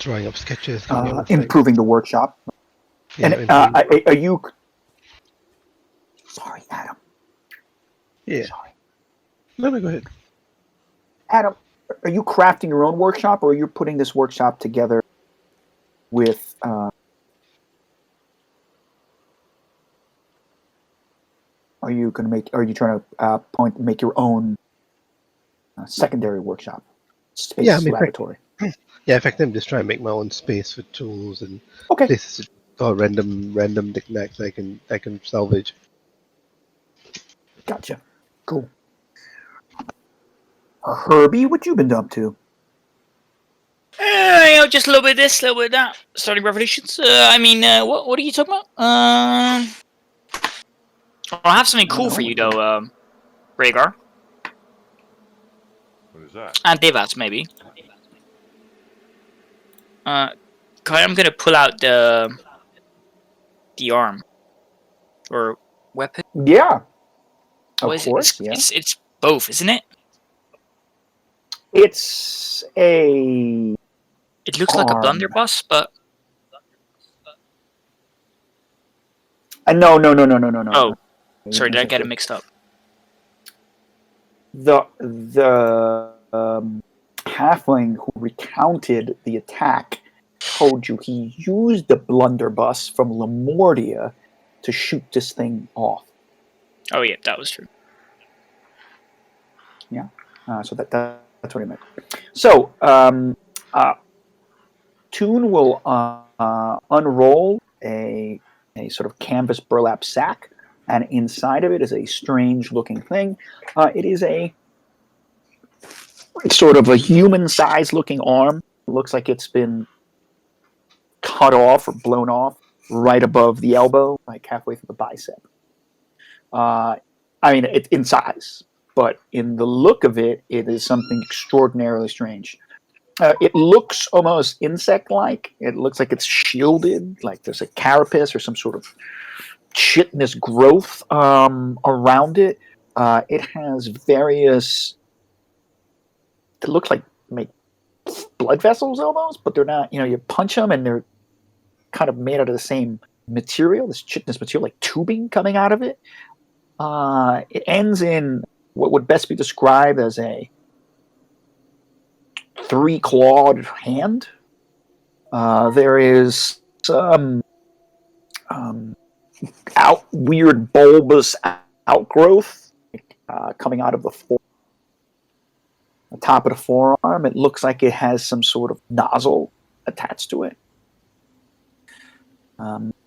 drawing up sketches, improving the workshop. Yeah, and are you? Sorry, Adam. Yeah. Sorry, No, go ahead. Adam. Are you crafting your own workshop, or are you putting this workshop together with? Are you going to make? Are you trying to make your own secondary workshop space laboratory? Yeah, in fact, I'm just trying to make my own space with tools and Okay. places or random knickknacks I can salvage. Gotcha. Cool. Herbie, what you been up to? Just a little bit of this, a little bit of that. Starting revolutions. What are you talking about? I have something cool for you, though, Braegar. What is that? And Dyvas, maybe. I'm gonna pull out the arm. Or weapon? Yeah. Of course, yeah. It's both, isn't it? It's a... It looks like a blunderbuss, but... No. Oh, sorry, did I get it mixed up? The halfling who recounted the attack told you he used the blunderbuss from Lemordia to shoot this thing off. Oh yeah, that was true. Yeah, so that's what he meant. So, Toon will unroll a sort of canvas burlap sack, and inside of it is a strange-looking thing. It is a sort of a human-sized looking arm. It looks like it's been cut off or blown off right above the elbow, like halfway through the bicep. It's in size, but in the look of it, it is something extraordinarily strange. It looks almost insect-like. It looks like it's shielded, like there's a carapace or some sort of chitinous growth around it. It has various... It looks like blood vessels almost, but they're not. You punch them and they're kind of made out of the same material, this chitinous material, like tubing coming out of it. It ends in what would best be described as a 3-clawed hand. There is some weird bulbous outgrowth coming out of the top of the forearm. It looks like it has some sort of nozzle attached to it.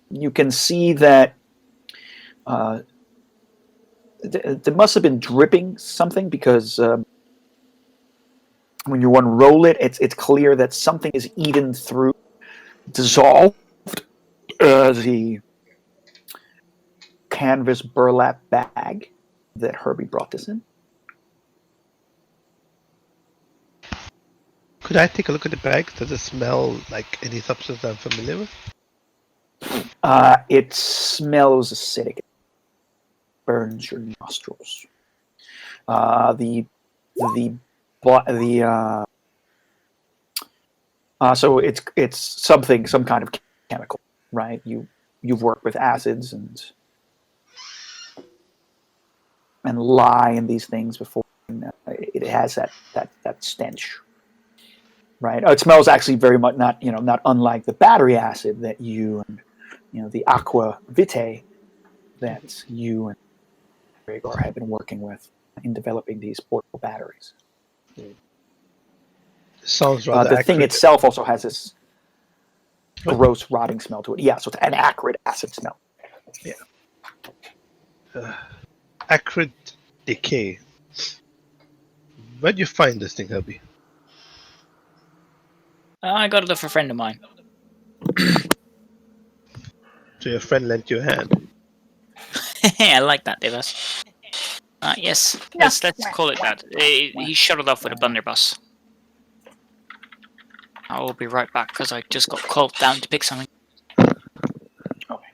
You can see that there must have been dripping something, because when you unroll it, it's clear that something is eaten through, dissolved the canvas burlap bag that Herbie brought this in. Could I take a look at the bag? Does it smell like any substance I'm familiar with? It smells acidic. It burns your nostrils. So it's something, some kind of chemical, right? You've worked with acids and lye and these things before. And, it has that stench. Right. It smells actually very much not unlike the battery acid that you and the aqua vitae that you and Braegar have been working with in developing these portable batteries. Sounds rather the thing itself also has this gross rotting smell to it. Yeah, so it's an acrid acid smell. Yeah. Acrid decay. Where'd you find this thing, Herbie? I got it off a friend of mine. So your friend lent you a hand? I like that, Dyvas. Yes, let's call it that. He shut it off with a blunderbuss. I will be right back, because I just got called down to pick something. Okay.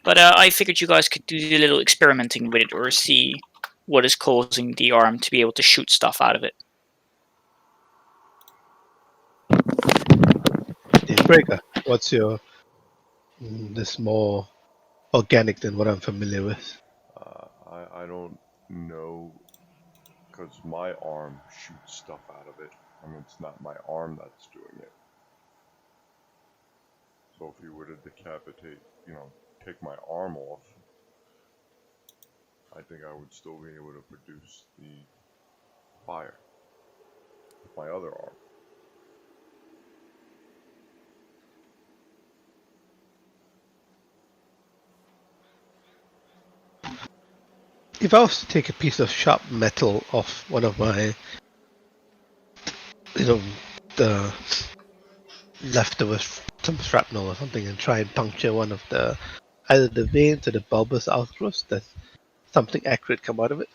But I figured you guys could do a little experimenting with it, or see what is causing the arm to be able to shoot stuff out of it. Braegar, what's your this more organic than what I'm familiar with? I don't know, because my arm shoots stuff out of it. I mean, it's not my arm that's doing it. So if you were to decapitate, take my arm off, I think I would still be able to produce the fire with my other arm. If I was to take a piece of sharp metal off one of my, the leftover some shrapnel or something, and try and puncture one of the either the veins or the bulbous outgrowths, does something accurate come out of it?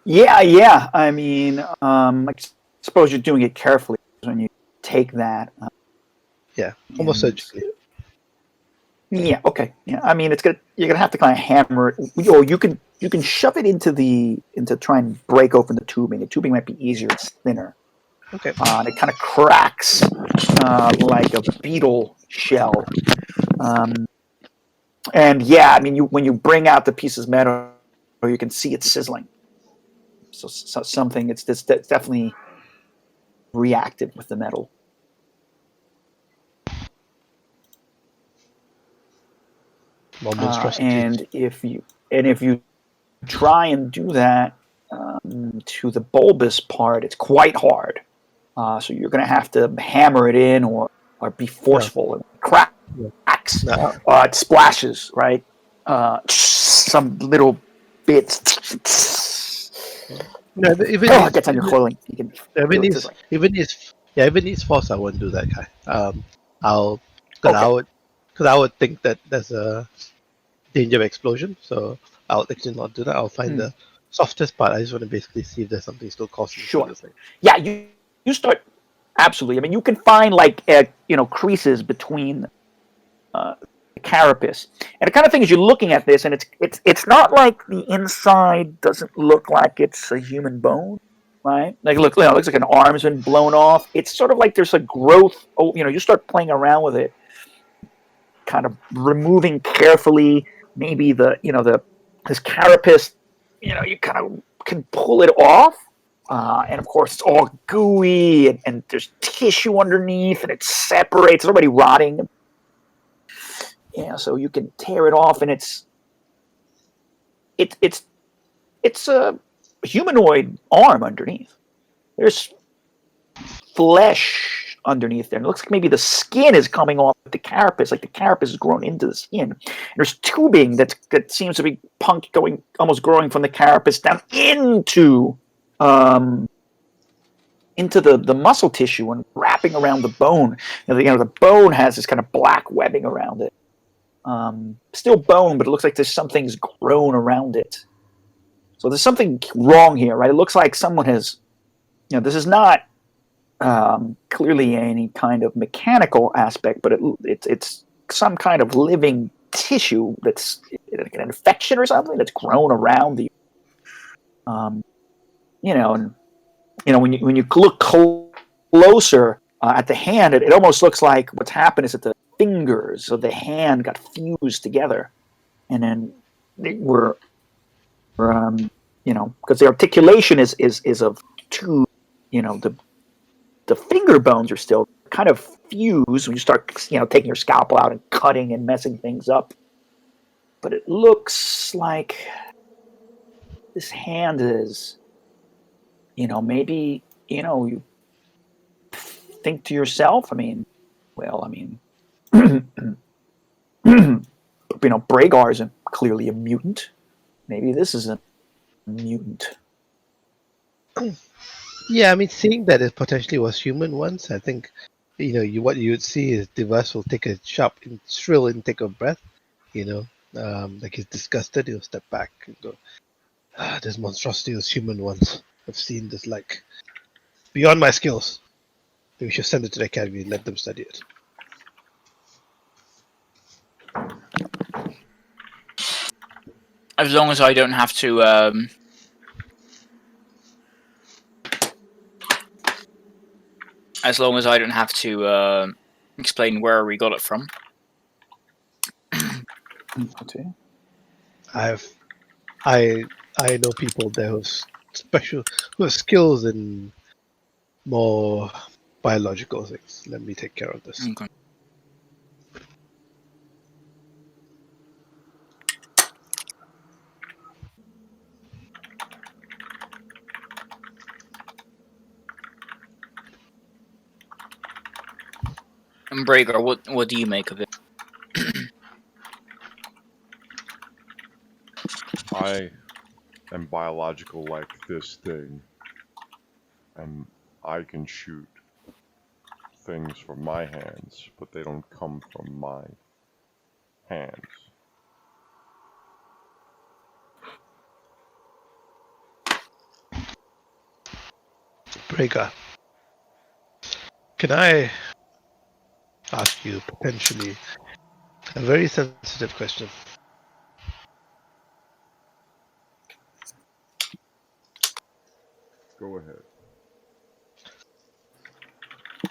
Yeah. I mean, I suppose you're doing it carefully when you take that. Yeah, almost surgically. Yeah. Okay. Yeah. I mean, you're gonna have to kind of hammer it, or you can shove it into try and break open the tubing. The tubing might be easier; it's thinner. Okay. And it kind of cracks like a beetle shell. And yeah, I mean, when you bring out the pieces of metal, you can see it sizzling. So something it's definitely reactive with the metal. More monstrosities. And if you try and do that to the bulbous part, it's quite hard. So you're going to have to hammer it in or be forceful. And cracks. No. It splashes, right? Some little bits. No, even it gets on your clothing. You can even these force, I wouldn't do that guy. Because Okay. I would think that there's a danger of explosion, so I'll actually not do that. I'll find the softest part. I just want to basically see if there's something still causing Sure. this thing. Yeah, you start absolutely. I mean, you can find like creases between the carapace, and the kind of thing is you're looking at this, and it's not like the inside doesn't look like it's a human bone, right? Like it looks like an arm's been blown off. It's sort of like there's a growth. Oh, you start playing around with it, kind of removing carefully. Maybe this carapace, you kind of can pull it off. And of course, it's all gooey, and there's tissue underneath, and it separates. It's already rotting. So you can tear it off, and it's a humanoid arm underneath. There's flesh underneath there. And it looks like maybe the skin is coming off the carapace, like the carapace has grown into the skin. And there's tubing that seems to be almost growing from the carapace down into the muscle tissue and wrapping around the bone. The bone has this kind of black webbing around it. Still bone, but it looks like there's something's grown around it. So there's something wrong here, right? It looks like someone has, this is not clearly any kind of mechanical aspect, but it's some kind of living tissue that's like an infection or something that's grown around the, when you look closer at the hand, it almost looks like what's happened is that the fingers of the hand got fused together, and then they were, because the articulation is of two, the finger bones are still kind of fused when you start, taking your scalpel out and cutting and messing things up. But it looks like this hand is, maybe, you think to yourself, Braegar isn't clearly a mutant. Maybe this is a mutant. Yeah, seeing that it potentially was human once, I think, what you would see is Dyvas will take a sharp, shrill intake of breath, like he's disgusted, he'll step back and go, this monstrosity was human once. I've seen this, beyond my skills. We should send it to the academy and let them study it. As long as I don't have to as long as I don't have to explain where we got it from. Okay. I know people there who have skills in more biological things. Let me take care of this. Okay. And Braegar, what do you make of it? I am biological like this thing, and I can shoot things from my hands, but they don't come from my hands. Braegar, can I ask you potentially a very sensitive question? Go ahead.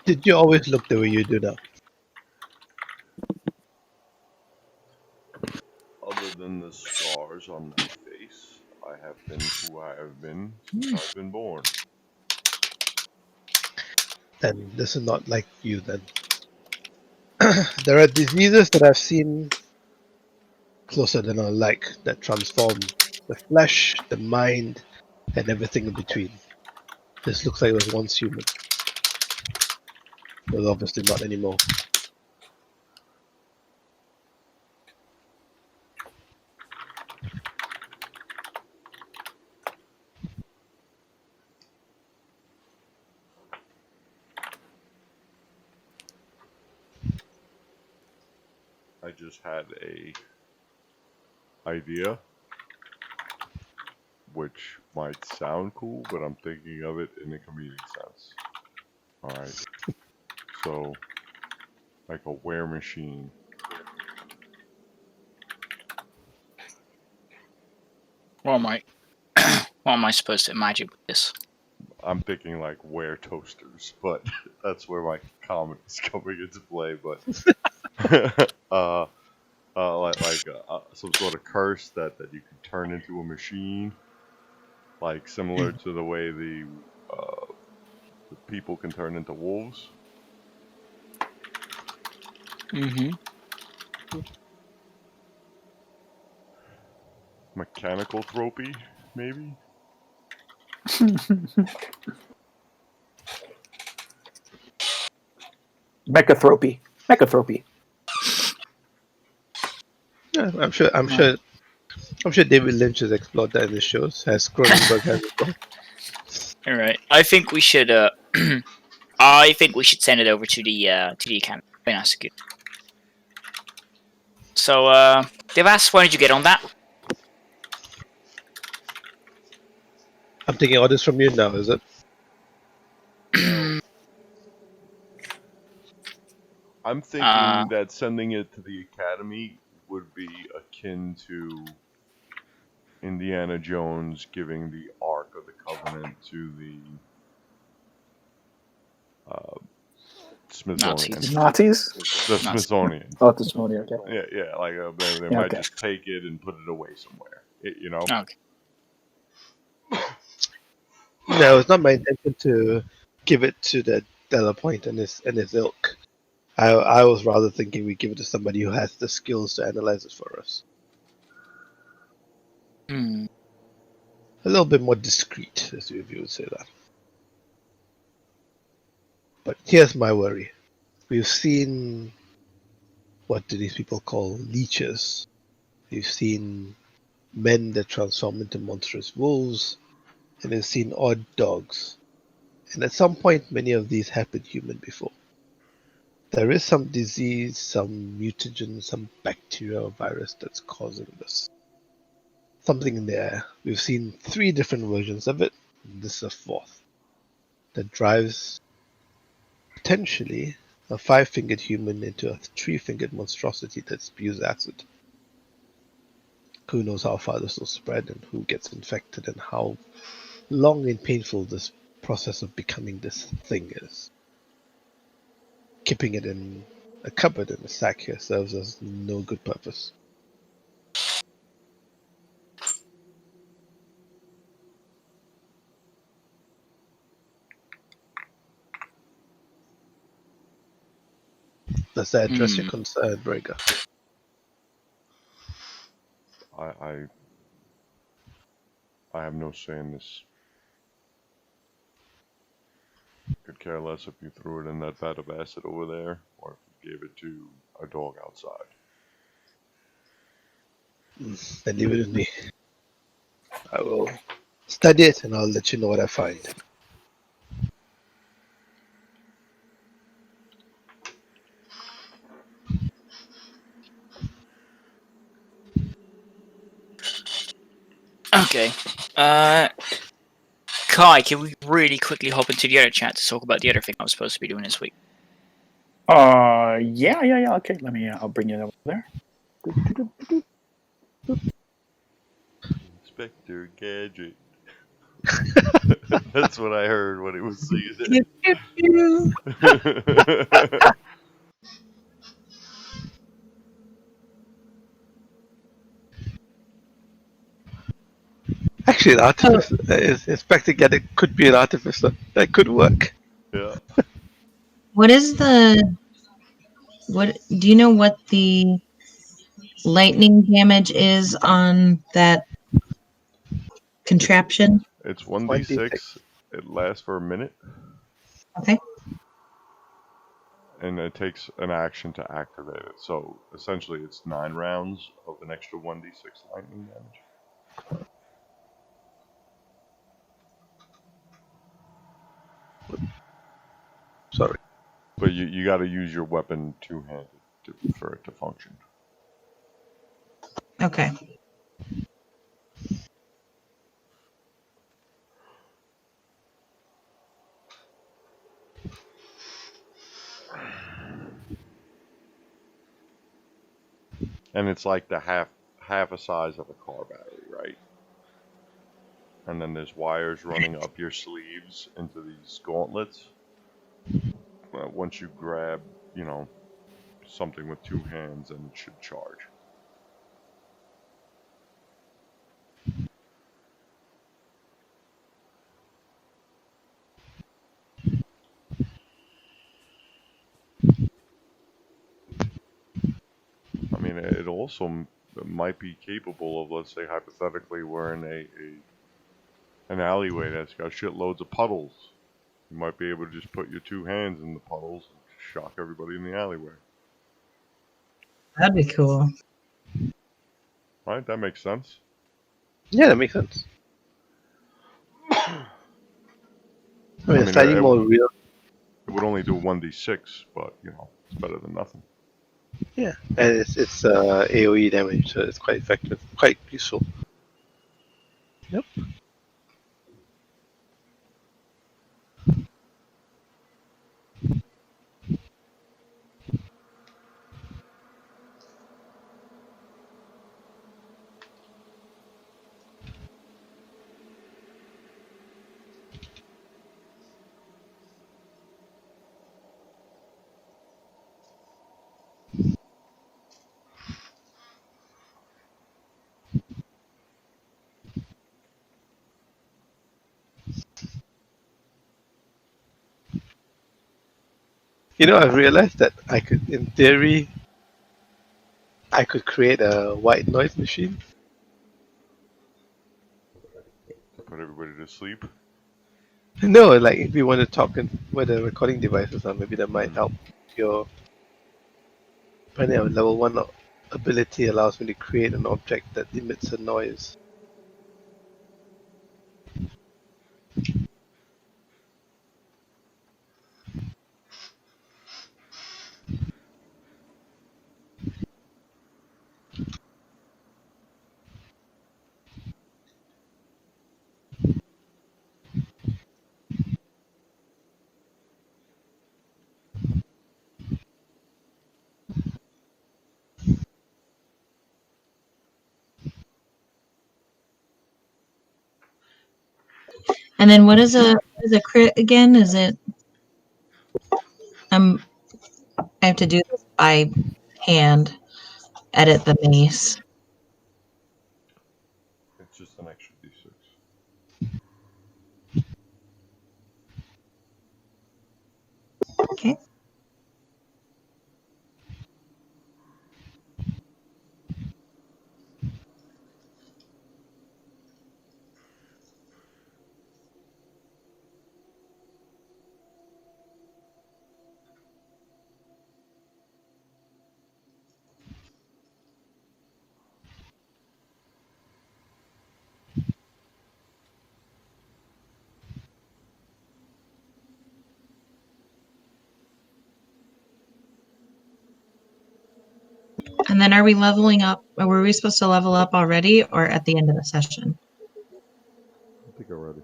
Did you always look the way you do now? Other than the scars on my face, I have been who I have been since I've been born. Then this is not like you then. There are diseases that I've seen closer than I like that transform the flesh, the mind, and everything in between. This looks like it was once human. But obviously not anymore. I just had a idea, which might sound cool, but I'm thinking of it in a comedic sense. Alright. So, like a wear machine. What am I supposed to imagine with this? I'm thinking like wear toasters, but that's where my comedy's coming into play, but some sort of curse that you can turn into a machine, like similar to the way the people can turn into wolves. Mm-hmm. Mechanical tropy, maybe? Mechantropy. Mechantropy. Yeah, I'm sure David Lynch has explored that in his shows, as Cronenberg has as well. All right. I think we should. I think we should send it over to the academy. Very nice. Good. So, Dyvas, why don't you get on that? I'm taking orders from you now, is it? I'm thinking that sending it to the academy would be akin to Indiana Jones giving the Ark of the Covenant to the Smithsonian. Nazis? The Smithsonian. Oh, the Smithsonian, okay. Yeah, like they Yeah, might okay. just take it and put it away somewhere. You know? Okay. No, it's not my intention to give it to the Delapointe and his ilk. I was rather thinking we give it to somebody who has the skills to analyze it for us. Hmm. A little bit more discreet, as you would say that. But here's my worry. We've seen, what do these people call leeches? We've seen men that transform into monstrous wolves, and we've seen odd dogs. And at some point, many of these have been human before. There is some disease, some mutagen, some bacteria or virus that's causing this. Something in the air. We've seen 3 different versions of it. This is a 4th. That drives potentially a 5-fingered human into a 3-fingered monstrosity that spews acid. Who knows how far this will spread and who gets infected and how long and painful this process of becoming this thing is. keeping it in a cupboard in a sack here serves us no good purpose. Does that address your concern, Braegar? I have no say in this. Could care less if you threw it in that vat of acid over there, or if you gave it to a dog outside. Then leave it with me. I will study it and I'll let you know what I find. Okay. Kai, can we really quickly hop into the other chat to talk about the other thing I was supposed to be doing this week? Yeah. Okay, I'll bring you over there. Inspector Gadget. That's what I heard when it was season. Actually, an artificer is Inspector Gadget could be an artificer. That could work. Yeah. What is what do you know what the lightning damage is on that contraption? It's 1d6. 1d6. It lasts for a minute, Okay. and it takes an action to activate it. So essentially, it's 9 rounds of an extra 1d6 lightning damage. Sorry. But you got to use your weapon two-handed for it to function. Okay. And it's like the half a size of a car battery, right? And then there's wires running up your sleeves into these gauntlets. Once you grab, something with 2 hands, and it should charge. I mean, it also might be capable of, let's say, hypothetically, we're in an alleyway that's got shitloads of puddles. You might be able to just put your 2 hands in the puddles and shock everybody in the alleyway. That'd be cool. Right? That makes sense. Yeah, that makes sense. I mean, mean, slightly more real. It would only do 1d6, but, it's better than nothing. Yeah, and it's AoE damage, so it's quite effective, quite useful. Yep. I've realized that I could, in theory, I could create a white noise machine. Put everybody to sleep. No, like if you want to talk in where the recording devices are, maybe that might help. Your apparently a level 1 ability allows me to create an object that emits a noise. And then what is a crit again? Is it I have to do this by hand. Edit the mace. It's just an extra d6. Okay. And then are we leveling up? Or were we supposed to level up already or at the end of the session? I think I'm ready.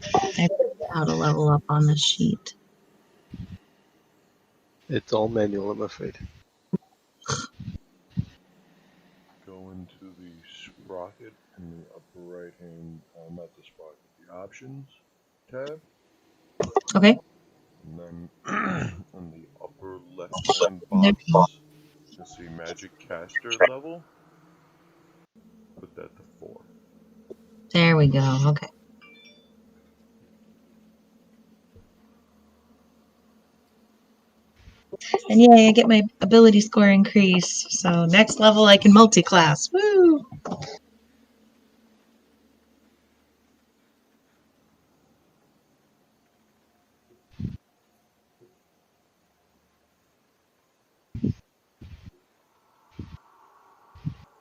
I figured out how to level up on the sheet. It's all manual, I'm afraid. Go into the sprocket in the upper right hand, not the sprocket, the options tab. Okay. And then in the upper left hand There we go. box, you'll see magic caster level. Put that to 4. There we go. Okay. And yay, I get my ability score increase. So next level I can multi-class. Woo!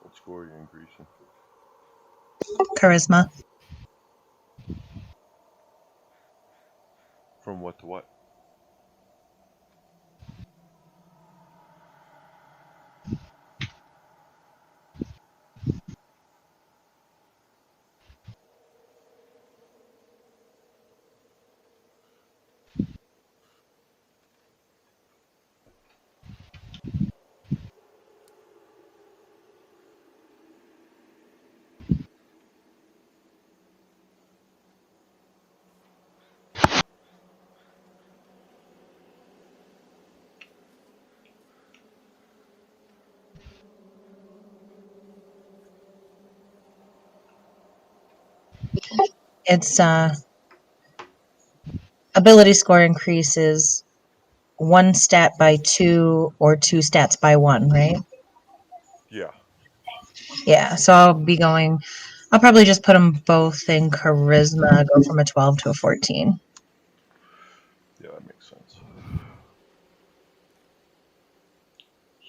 What score are you increasing? Charisma. From what to what? It's ability score increases one stat by 2 or 2 stats by 1, right? Yeah. Yeah, so I'll probably just put them both in charisma, go from a 12 to a 14. Yeah, that makes sense.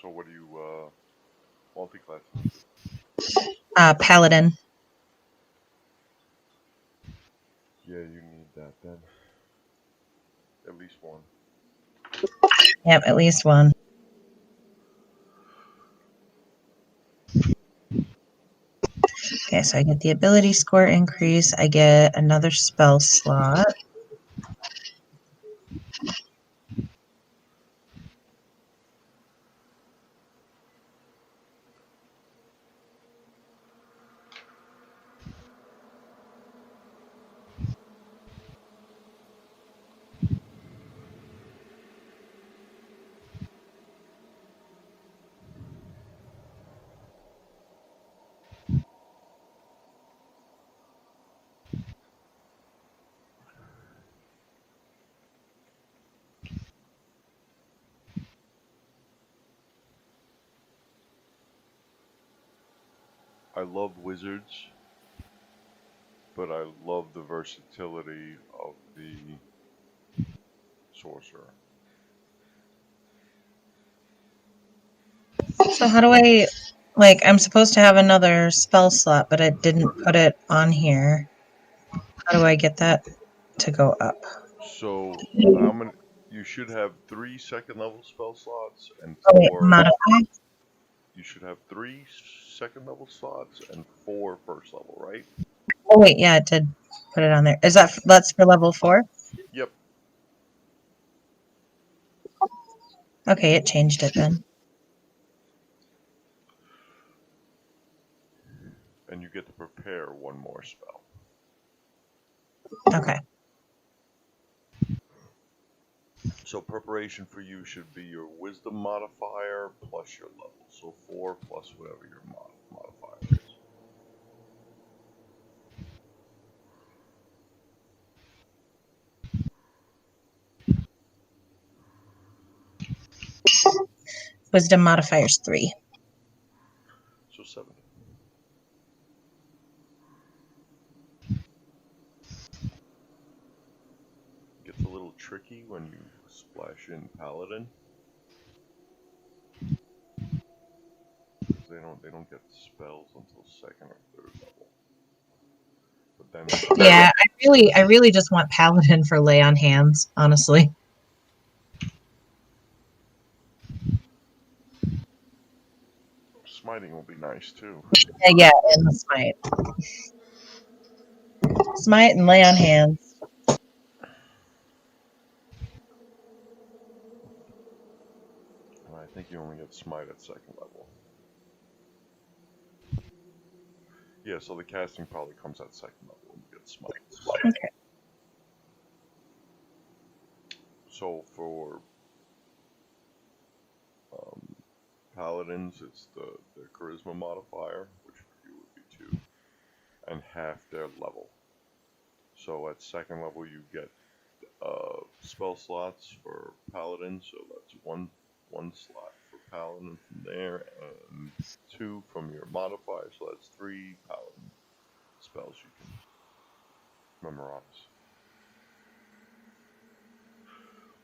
So what are you multi-classing into? Paladin. Yeah, you need that then. At least one. Yep, at least one. Okay, so I get the ability score increase. I get another spell slot. I love wizards, but I love the versatility of the sorcerer. So how do I, like, I'm supposed to have another spell slot, but I didn't put it on here. How do I get that to go up? So you should have 3 second level spell slots and Oh, wait, 4. modify? You should have 3 second level slots and 4 first level, right? Oh, wait, yeah, it did put it on there. Is that's for level 4? Yep. Okay, it changed it then. And you get to prepare 1 more spell. Okay. So preparation for you should be your wisdom modifier plus your level. So 4 plus whatever your modifier is. Wisdom modifier's 3. So 7. Gets a little tricky when you splash in paladin. Because they don't get spells until 2nd or 3rd level. But then Yeah, I really just want paladin for lay on hands, honestly. smiting will be nice too. Yeah, and the smite. Smite and lay on hands. I think you only get smite at 2nd level. Yeah, so the casting probably comes at 2nd level when you get smite. Okay. So for paladins, it's the charisma modifier, which for you would be 2, and half their level. So at 2nd level you get spell slots for paladin, so that's one slot for paladin from there, and 2 from your modifier, so that's 3 paladin spells you can memorize.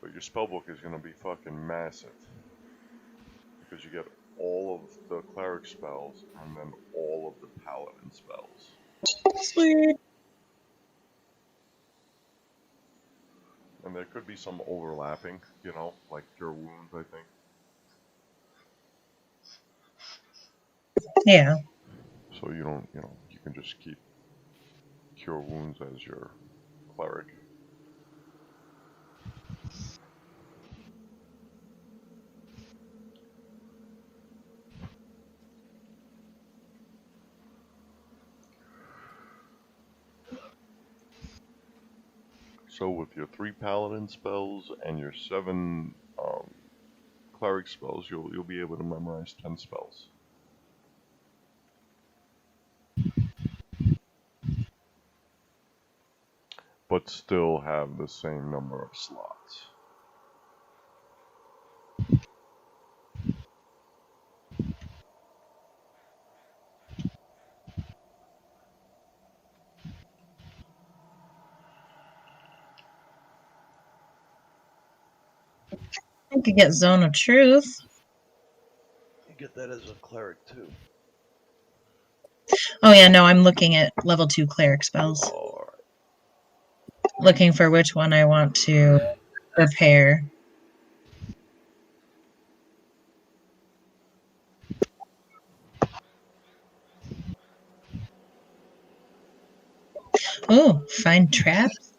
But your spellbook is going to be fucking massive, because you get all of the cleric spells and then all of the paladin spells. Sweet. And there could be some overlapping, you know, like Cure Wounds, I think. Yeah. So you don't, you can just keep Cure Wounds as your cleric. So with your 3 paladin spells and your 7 cleric spells, you'll be able to memorize 10 spells. But still have the same number of slots. I could get Zone of Truth. You get that as a cleric too. Oh yeah, no, I'm looking at level 2 cleric spells. Alright. Looking for which one I want to prepare. Oh, find traps.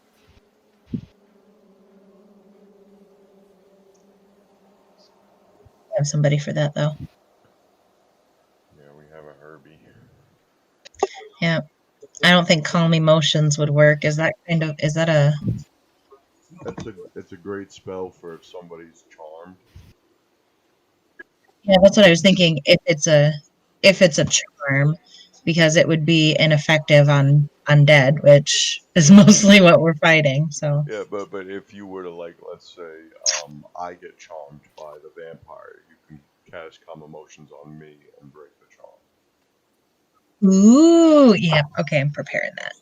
I have somebody for that though. Yeah, we have a Herbie. Yeah. I don't think Calm Emotions would work. Is that a It's a great spell for if somebody's charmed. Yeah, that's what I was thinking. If it's a charm, because it would be ineffective on undead, which is mostly what we're fighting. So Yeah, but if you were to, like, let's say, I get charmed by the vampire, you can cast Calm Emotions on me and break the charm. ooh, yeah, okay, I'm preparing that.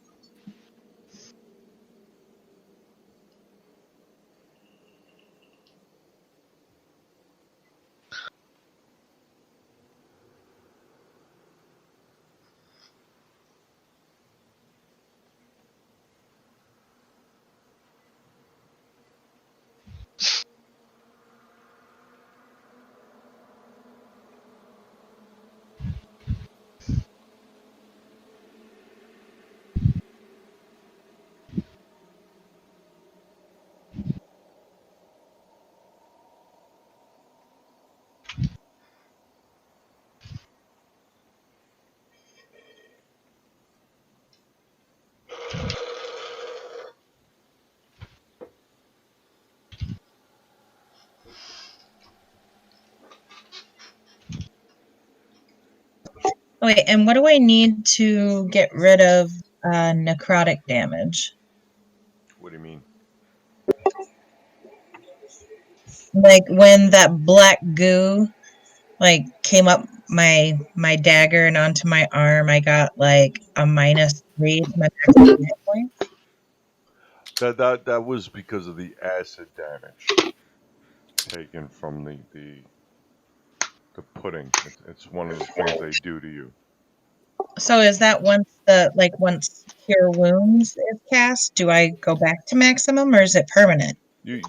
wait, and what do I need to get rid of necrotic damage? What do you mean? Like when that black goo like came up my dagger and onto my arm, I got like a -3 to my maximum hit point. That was because of the acid damage taken from the pudding. It's one of the things they do to you. So is that once Cure Wounds is cast, do I go back to maximum or is it permanent? You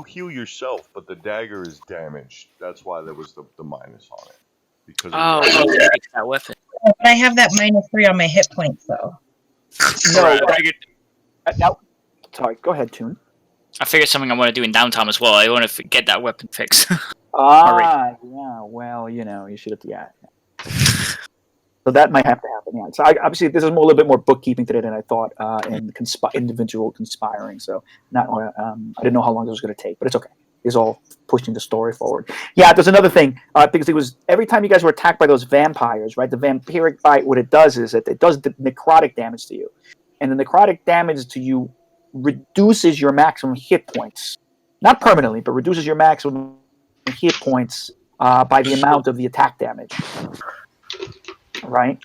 heal yourself, but the dagger is damaged. That's why there was the minus on it. Because Oh, of the you fix that weapon. But I have that -3 on my hit points though. No, Right, I figured, now, sorry, go ahead, Toon. I figured something I want to do in downtime as well. I want to get that weapon fixed. Yeah, well, you should have, yeah. So that might have to happen, yeah. So obviously, this is a little bit more bookkeeping today than I thought, and individual conspiring. So not, I didn't know how long this was going to take, but it's okay. It's all pushing the story forward. Yeah, there's another thing, because it was every time you guys were attacked by those vampires, right? The vampiric bite, what it does is that it does the necrotic damage to you, and the necrotic damage to you reduces your maximum hit points, not permanently, but reduces your maximum hit points by the amount of the attack damage. Right.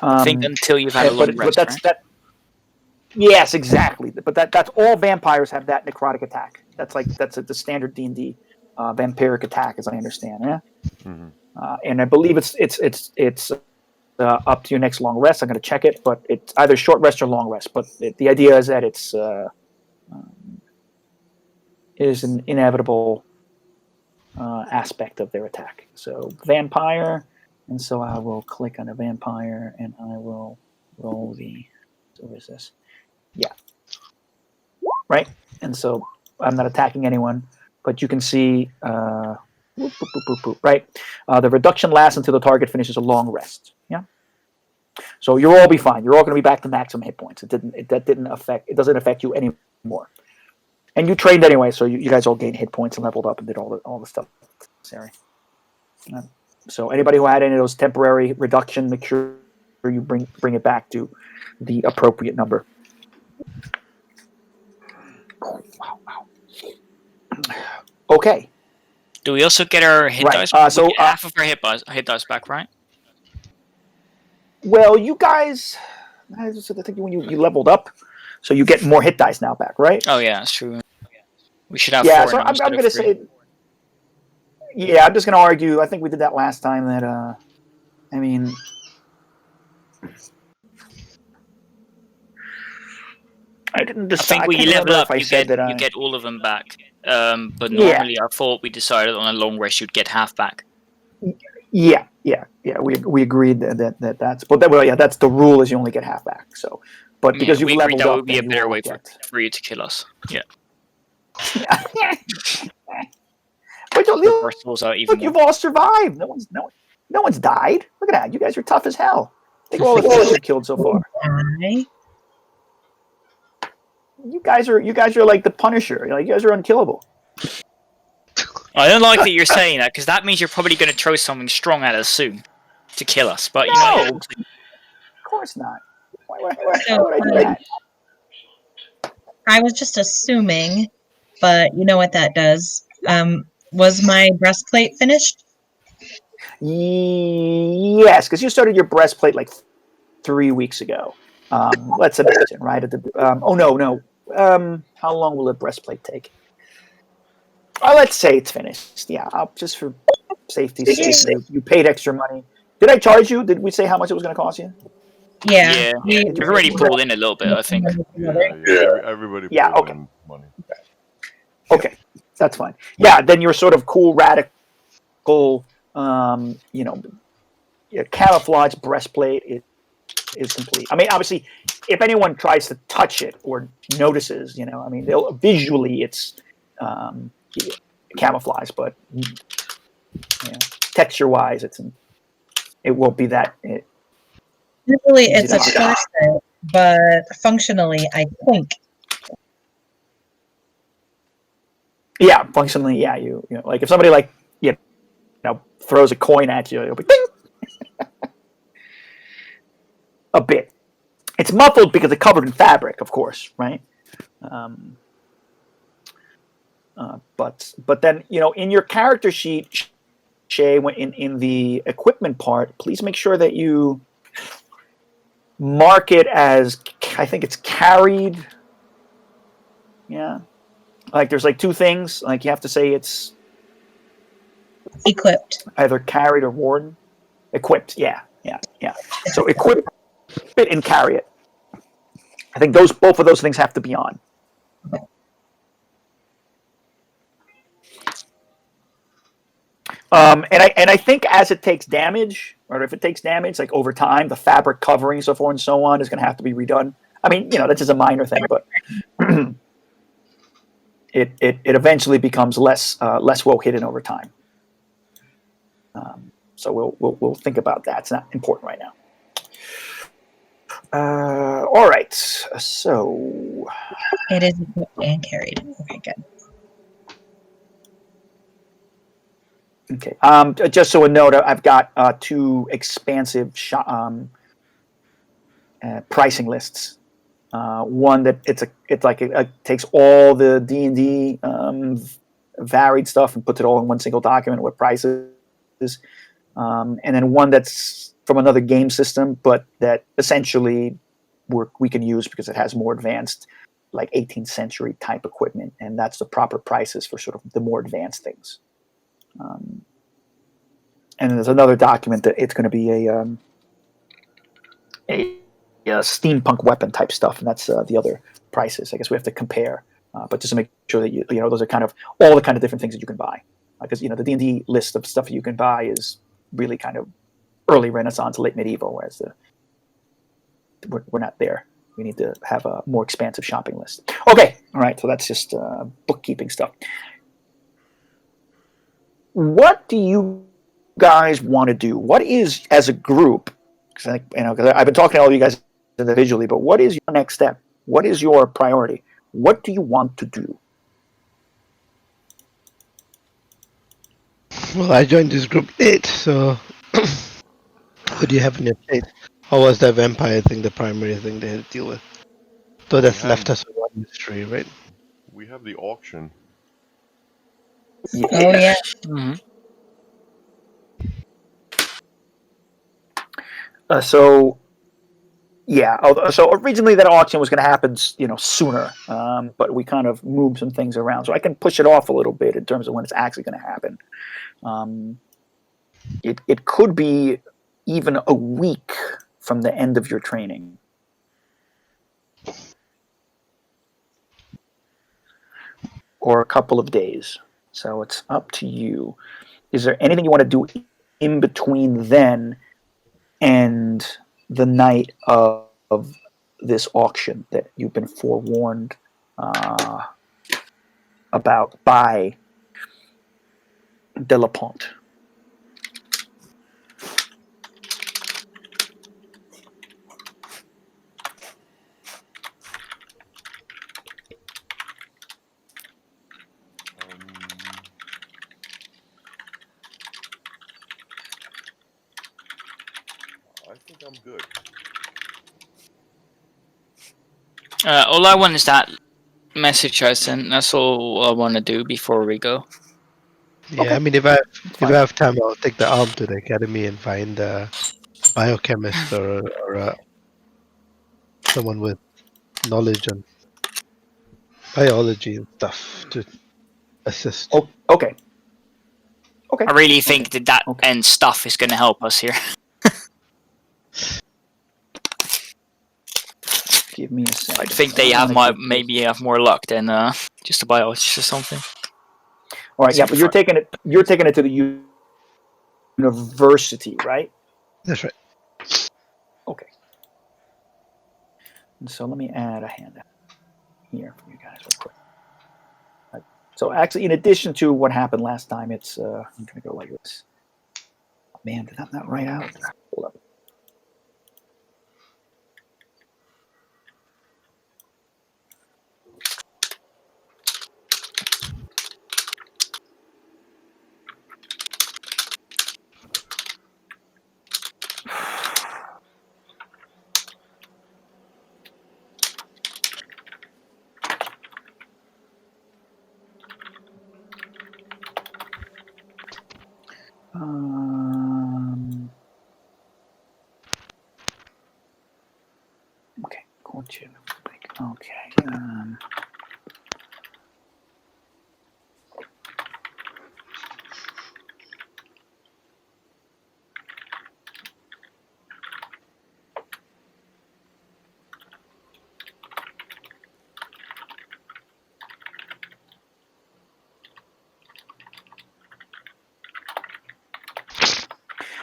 I think until you've had a long rest, that's right? that. Yes, exactly. But that's all vampires have that necrotic attack. That's the standard D&D vampiric attack, as I understand. Yeah. Mm-hmm. And I believe it's up to your next long rest. I'm going to check it, but it's either short rest or long rest. But the idea is that it's is an inevitable aspect of their attack. So vampire. And so I will click on a vampire, and I will roll the. So what is this? Yeah. Right. And so I'm not attacking anyone, but you can see. Right. The reduction lasts until the target finishes a long rest. Yeah. So you'll all be fine. You're all going to be back to maximum hit points. It doesn't affect you anymore. And you trained anyway, so you guys all gained hit points and leveled up and did all the stuff necessary. So anybody who had any of those temporary reduction, make sure you bring it back to the appropriate number. Oh, wow. Okay. Do we also get our hit Right, dice? so, half of our hit dice back, right? Well, you guys, I think when you leveled up, so you get more hit dice now back, right? Oh yeah, that's true. We should have Yeah, 4 so now I'm instead going of to 3. say, yeah, I'm just going to argue. I think we did that last time. That I mean, I didn't decide. I think when you can't level remember up, if I you said that get all of them back. But Yeah. normally, I thought we decided on a long rest you'd get half back. Yeah. We agreed that's. But that, well, yeah, that's the rule. Is you only get half back. So, but Yeah, because you've we agreed leveled that up, would be a then you better will way get. for you to kill us. Yeah. But Reverse rules out even look, more. you've all survived. No one's died. Look at that. You guys are tough as hell. Think of all the things you've killed so far. I You guys are like the Punisher. You guys are unkillable. I don't like that you're saying that because that means you're probably going to throw something strong at us soon to kill us. But you know, No, of course not. Why would I do that? I was just assuming, but you know what that does. Was my breastplate finished? Yes, because you started your breastplate like 3 weeks ago. Let's imagine, right? No. How long will a breastplate take? Let's say it's finished. Yeah, just for safety's sake. You paid extra money. Did I charge you? Did we say how much it was going to cost you? Yeah. You've already pulled in a little bit, I think. Everybody Yeah, pulled okay. in money. Okay, that's fine. Yeah, then your sort of cool, radical, camouflage breastplate is complete. I mean, obviously, if anyone tries to touch it or notices, they'll visually it's camouflage, but texture-wise, it won't be that. Usually it's a corset, but functionally I think. Yeah, functionally, yeah. You like if somebody throws a coin at you, it'll be ding. a bit. It's muffled because it's covered in fabric, of course, right? But then, in your character sheet, Shay, in the equipment part, please make sure that you mark it as, I think it's carried. Yeah. Like there's like two things. Like you have to say it's Equipped. either carried or worn. Equipped. Yeah. So equip it and carry it. I think both of those things have to be on. And I think as it takes damage, or if it takes damage, like over time, the fabric covering, so forth and so on, is going to have to be redone. I mean, that's just a minor thing, but it eventually becomes less well hidden over time. So we'll think about that. It's not important right now. All right. So It is equipped and carried. Okay, good. Okay. Just so a note, I've got two expansive pricing lists. One that it's like it takes all the D&D varied stuff and puts it all in one single document with prices, and then one that's from another game system, but that essentially we can use because it has more advanced, like 18th century type equipment, and that's the proper prices for sort of the more advanced things. And there's another document that it's going to be a steampunk weapon type stuff, and that's the other prices. I guess we have to compare, but just to make sure that those are kind of all the kind of different things that you can buy, because the D&D list of stuff you can buy is really kind of early Renaissance, late medieval, whereas we're not there. We need to have a more expansive shopping list. Okay, all right. So that's just bookkeeping stuff. What do you guys want to do? What is, as a group? Because I've been talking to all of you guys individually, but what is your next step? What is your priority? What do you want to do? Well, I joined this group late, so what do you have in your plate? Or was that vampire thing the primary thing they had to deal with? So that's left us with one mystery, right? We have the auction. Oh yeah. Mm-hmm. So originally that auction was going to happen, sooner, but we kind of moved some things around, so I can push it off a little bit in terms of when it's actually going to happen. It could be even a week from the end of your training. Or a couple of days. So it's up to you. Is there anything you want to do in between then and the night of this auction that you've been forewarned about by Delapont? I think I'm good. All I want is that message I sent. That's all I want to do before we go. Yeah, Okay. I mean, if I have time, I'll take the arm to the academy and find a biochemist or someone with knowledge on biology and stuff to assist. Oh, okay. I really think that and stuff is going to help us here. Give me a second. I think they have maybe have more luck than just a biologist or something. All right, yeah, but you're taking it to the university, right? That's right. Okay. And so let me add a handout here for you guys real quick. Right. So actually, in addition to what happened last time, it's I'm going to go like this. Oh, man, did that not write out? Hold up. Okay.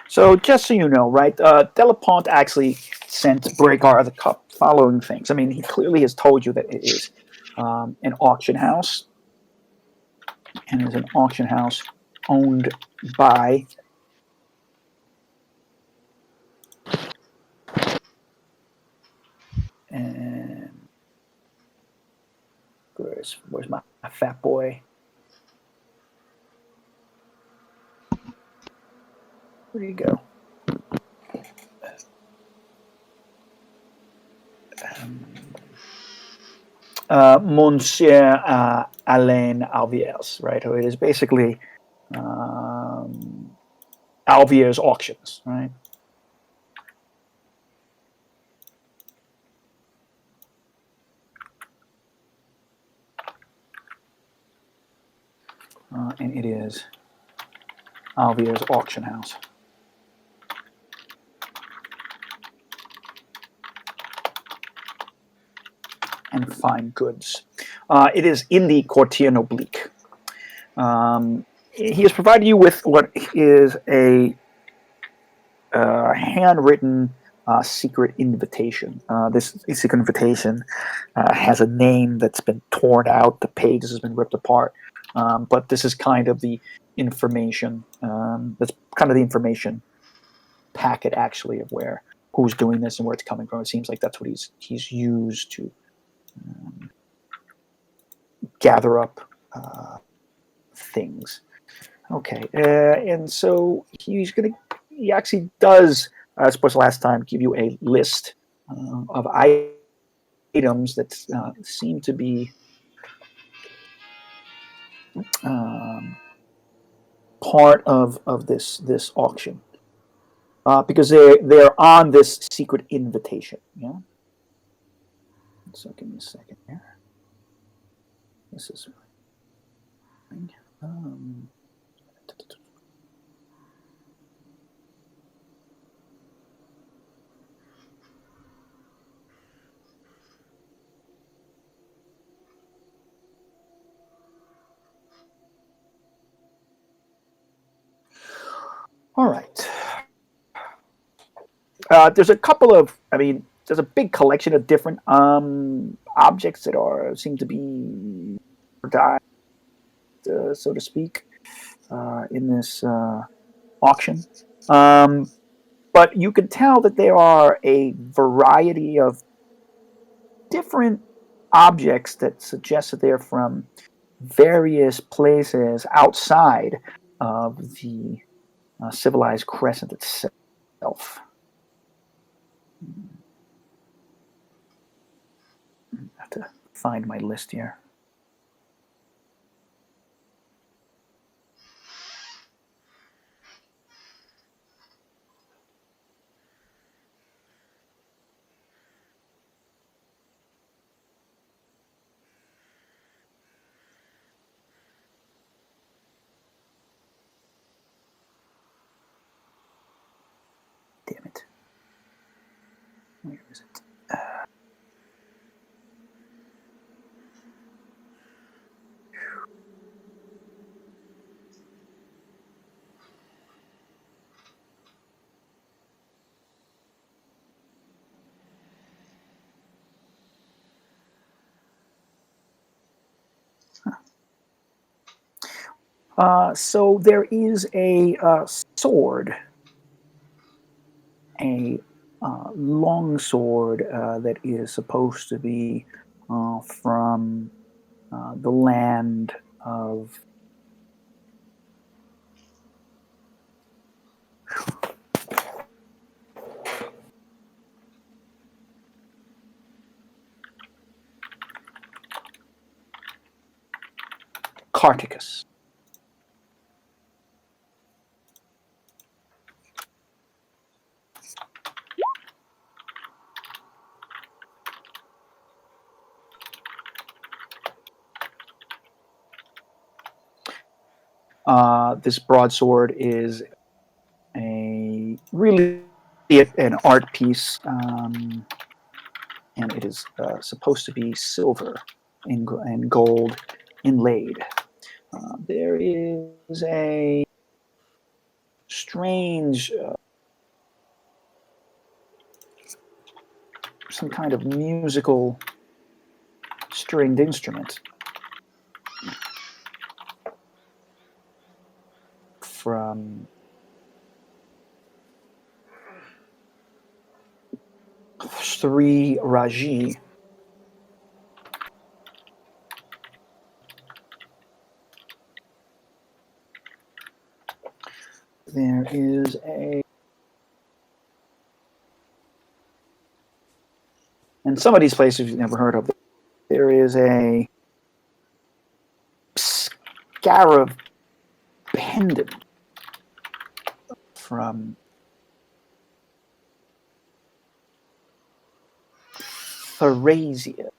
So just so you know, right, Delapont actually sent Braegar the following things. I mean, he clearly has told you that it is an auction house, and is an auction house owned by and where's my fat boy? Where do you go? Monsieur Alain Alviers, right? Who it is basically Alviers auctions, right? And it is Alviers auction house. And fine goods. It is in the Quartier Noblique. He has provided you with what is a handwritten secret invitation. This secret invitation has a name that's been torn out. The pages has been ripped apart. But this is kind of the information. That's kind of the information packet, actually, of who's doing this and where it's coming from. It seems like that's what he's used to gather up things. Okay, and so he actually does, I suppose last time, give you a list of items that seem to be part of this auction, because they're on this secret invitation. Yeah. So give me a second here. This is. All right. There's a couple of, there's a big collection of different objects that seem to be died, so to speak, in this auction. But you can tell that there are a variety of different objects that suggest that they're from various places outside of the civilized crescent itself. I have to find my list here. Damn it. Where is it? So there is a sword, a long sword that is supposed to be from the land of Carticus. This broadsword is a really an art piece, and it is supposed to be silver and gold inlaid. There is a strange, some kind of musical stringed instrument from Sri Raji. There is and some of these places you've never heard of. There is a scarab pendant from Thracia.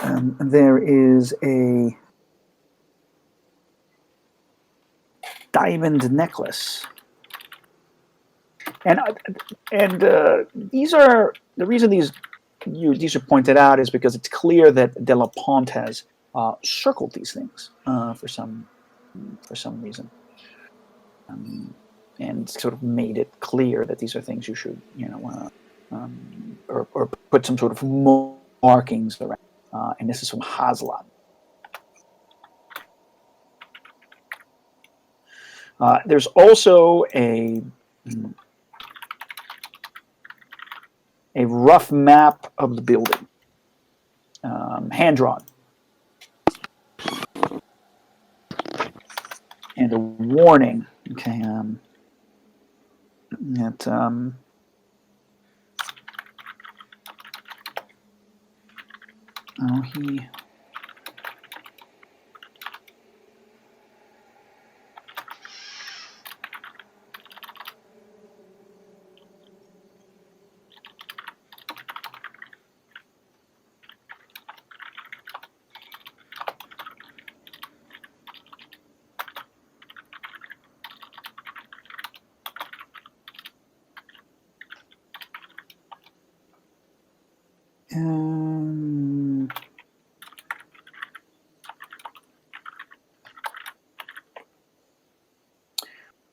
And there is a diamond necklace, and these are the reason these are pointed out is because it's clear that De La Ponte has circled these things for some reason, and sort of made it clear that these are things you should or put some sort of markings around. And this is from Haslan. There's also a rough map of the building, hand drawn, and a warning. Okay, that he.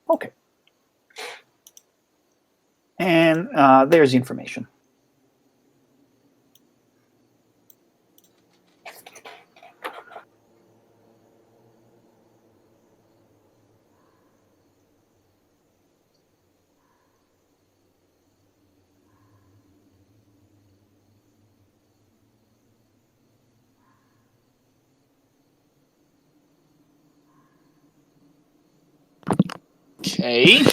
Okay. And there's the information. Okay.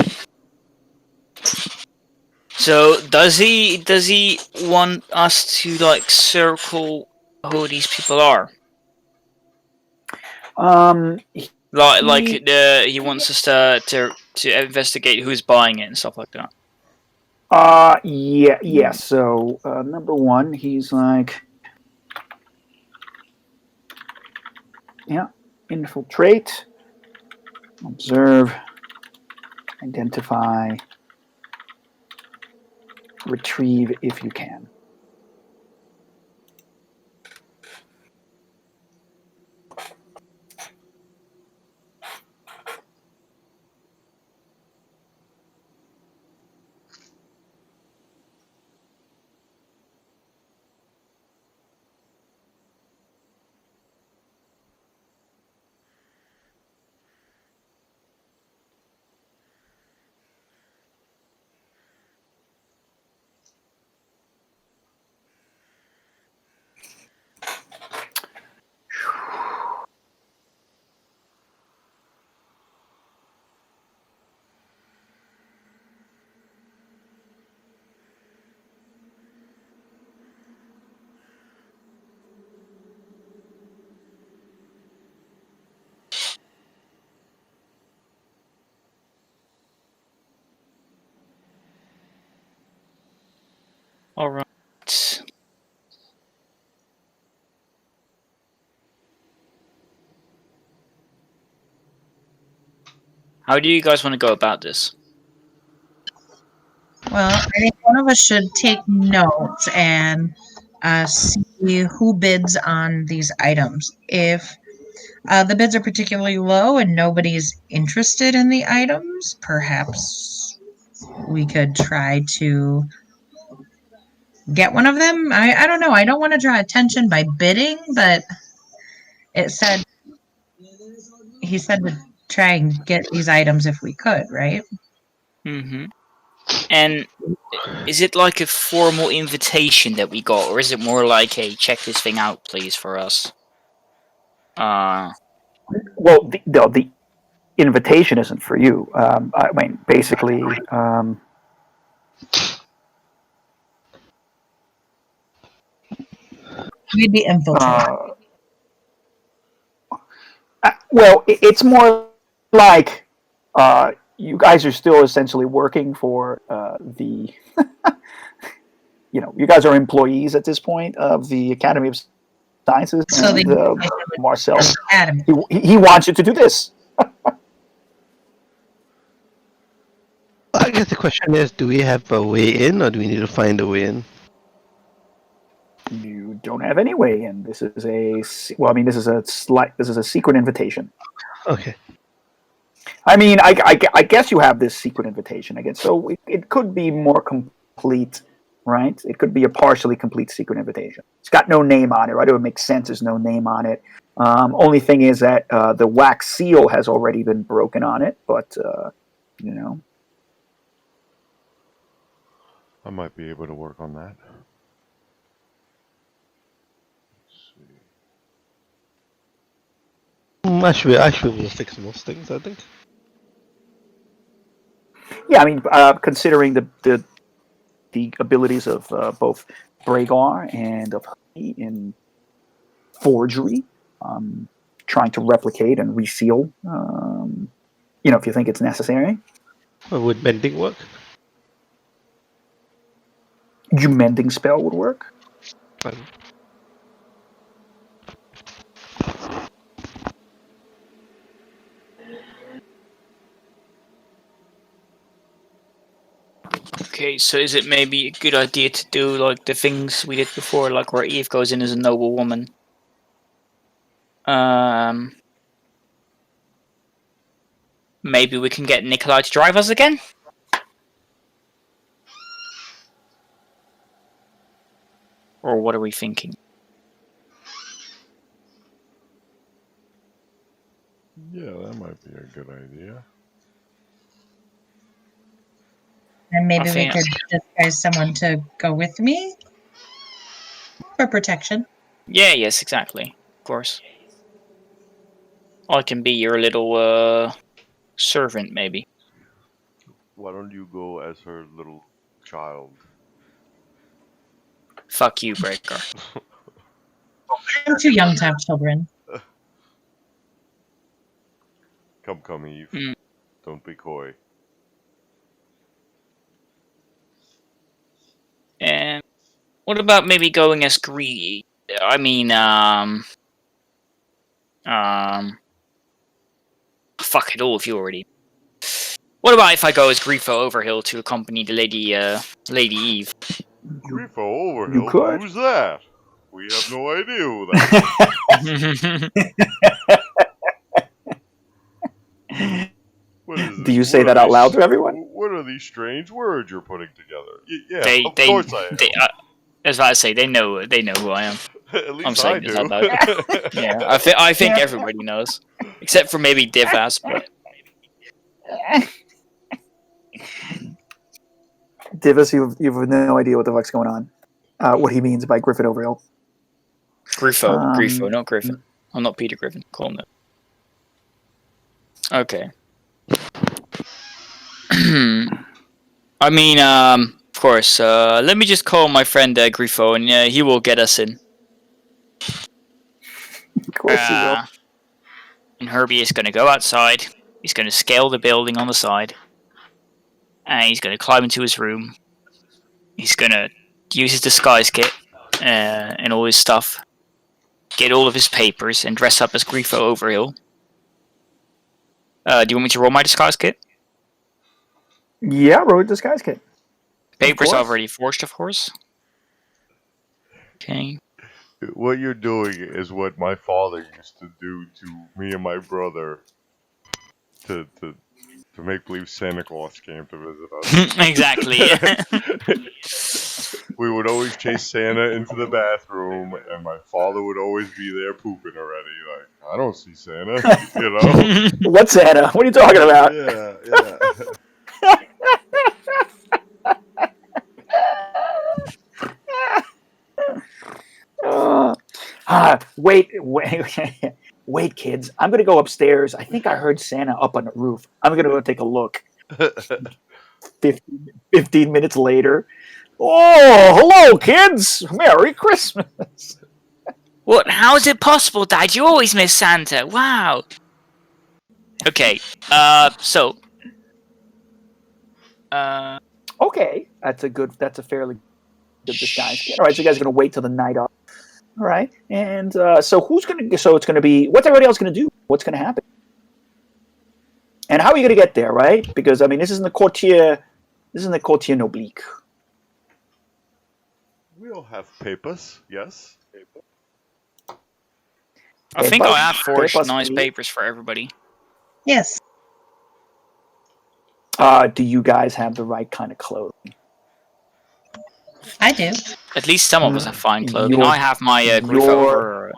So does he want us to like circle who these people are? He wants us to investigate who's buying it and stuff like that. Yeah. So number one, he's like, yeah, infiltrate, observe, identify, retrieve if you can. All right. How do you guys want to go about this? Well, I think one of us should take notes and see who bids on these items. If the bids are particularly low and nobody's interested in the items, perhaps we could try to get one of them. I don't know. I don't want to draw attention by bidding, but he said to try and get these items if we could, right? Mm-hmm. And is it like a formal invitation that we got, or is it more like, "Hey, check this thing out, please, for us"? Well, the invitation isn't for you. I mean, basically, We'd be infiltrated. well, it's more like you guys are still essentially working for the. You guys are employees at this point of the Academy of Sciences, So and Marcel, Adam. he wants you to do this. I guess the question is, do we have a way in, or do we need to find a way in? You don't have any way in. This is a secret invitation. Okay. I mean, I guess you have this secret invitation again, so it could be more complete, right? It could be a partially complete secret invitation. It's got no name on it, right? It would make sense. There's no name on it. Only thing is that the wax seal has already been broken on it, but I might be able to work on that. Actually, we'll fix most things, I think. Yeah, I mean, considering the abilities of both Braegar and of Herbie in forgery, trying to replicate and reseal, if you think it's necessary. Would mending work? Your mending spell would work. Okay, so is it maybe a good idea to do like the things we did before, like where Eve goes in as a noble woman? Maybe we can get Nikholai to drive us again? Or what are we thinking? Yeah, that might be a good idea. And maybe we could disguise someone to go with me for protection. Yeah, yes, exactly. Of course. I can be your little servant, maybe. Why don't you go as her little child? Fuck you, Braegar. I'm too young to have children. Come, Eve. Don't be coy. And what about maybe going as greedy? I mean, fuck it all if you already. What about if I go as Grifo Overhill to accompany the Lady Eve? Grifo Overhill? You could. Who's that? We have no idea who that is. What is this? Do you say that out loud to everyone? What are these strange words you're putting together? Yeah, of course I am. As I say, they know who I am. At least I'm saying I this do. out loud. Yeah, I think everybody knows, except for maybe Dyvas. But Dyvas, you've no idea what the fuck's going on. What he means by Griffin Overhill. Grifo, not Griffin. I'm not Peter Griffin. Call him that. Okay. I mean, of course. Let me just call my friend Grifo, and he will get us in. Of course he will. And Herbie is going to go outside. He's going to scale the building on the side. And he's going to climb into his room. He's going to use his disguise kit and all his stuff, get all of his papers, and dress up as Grifo Overhill. Do you want me to roll my disguise kit? Yeah, roll a disguise kit. Papers course. already forged, of course. Okay. What you're doing is what my father used to do to me and my brother to make believe Santa Claus came to visit us. Exactly. We would always chase Santa into the bathroom, and my father would always be there pooping already. Like, I don't see Santa, you know? What's Santa? What are you talking about? Yeah. Wait, kids. I'm going to go upstairs. I think I heard Santa up on the roof. I'm going to go take a look. 15 minutes later. Oh, hello, kids. Merry Christmas. What? How is it possible, Dad? You always miss Santa. Wow. Okay. So. Okay. That's a fairly good disguise kit. All right, so you guys are going to wait till the night off. All right. And so it's going to be, what's everybody else going to do? What's going to happen? And how are you going to get there, right? Because, I mean, this isn't the Quartier Noblique. We'll have papers, yes. I think I have forged papers, nice please. papers for everybody. Yes. Do you guys have the right kind of clothing? I do. At least some of us have fine clothing. Your- I have my Grifo your- over.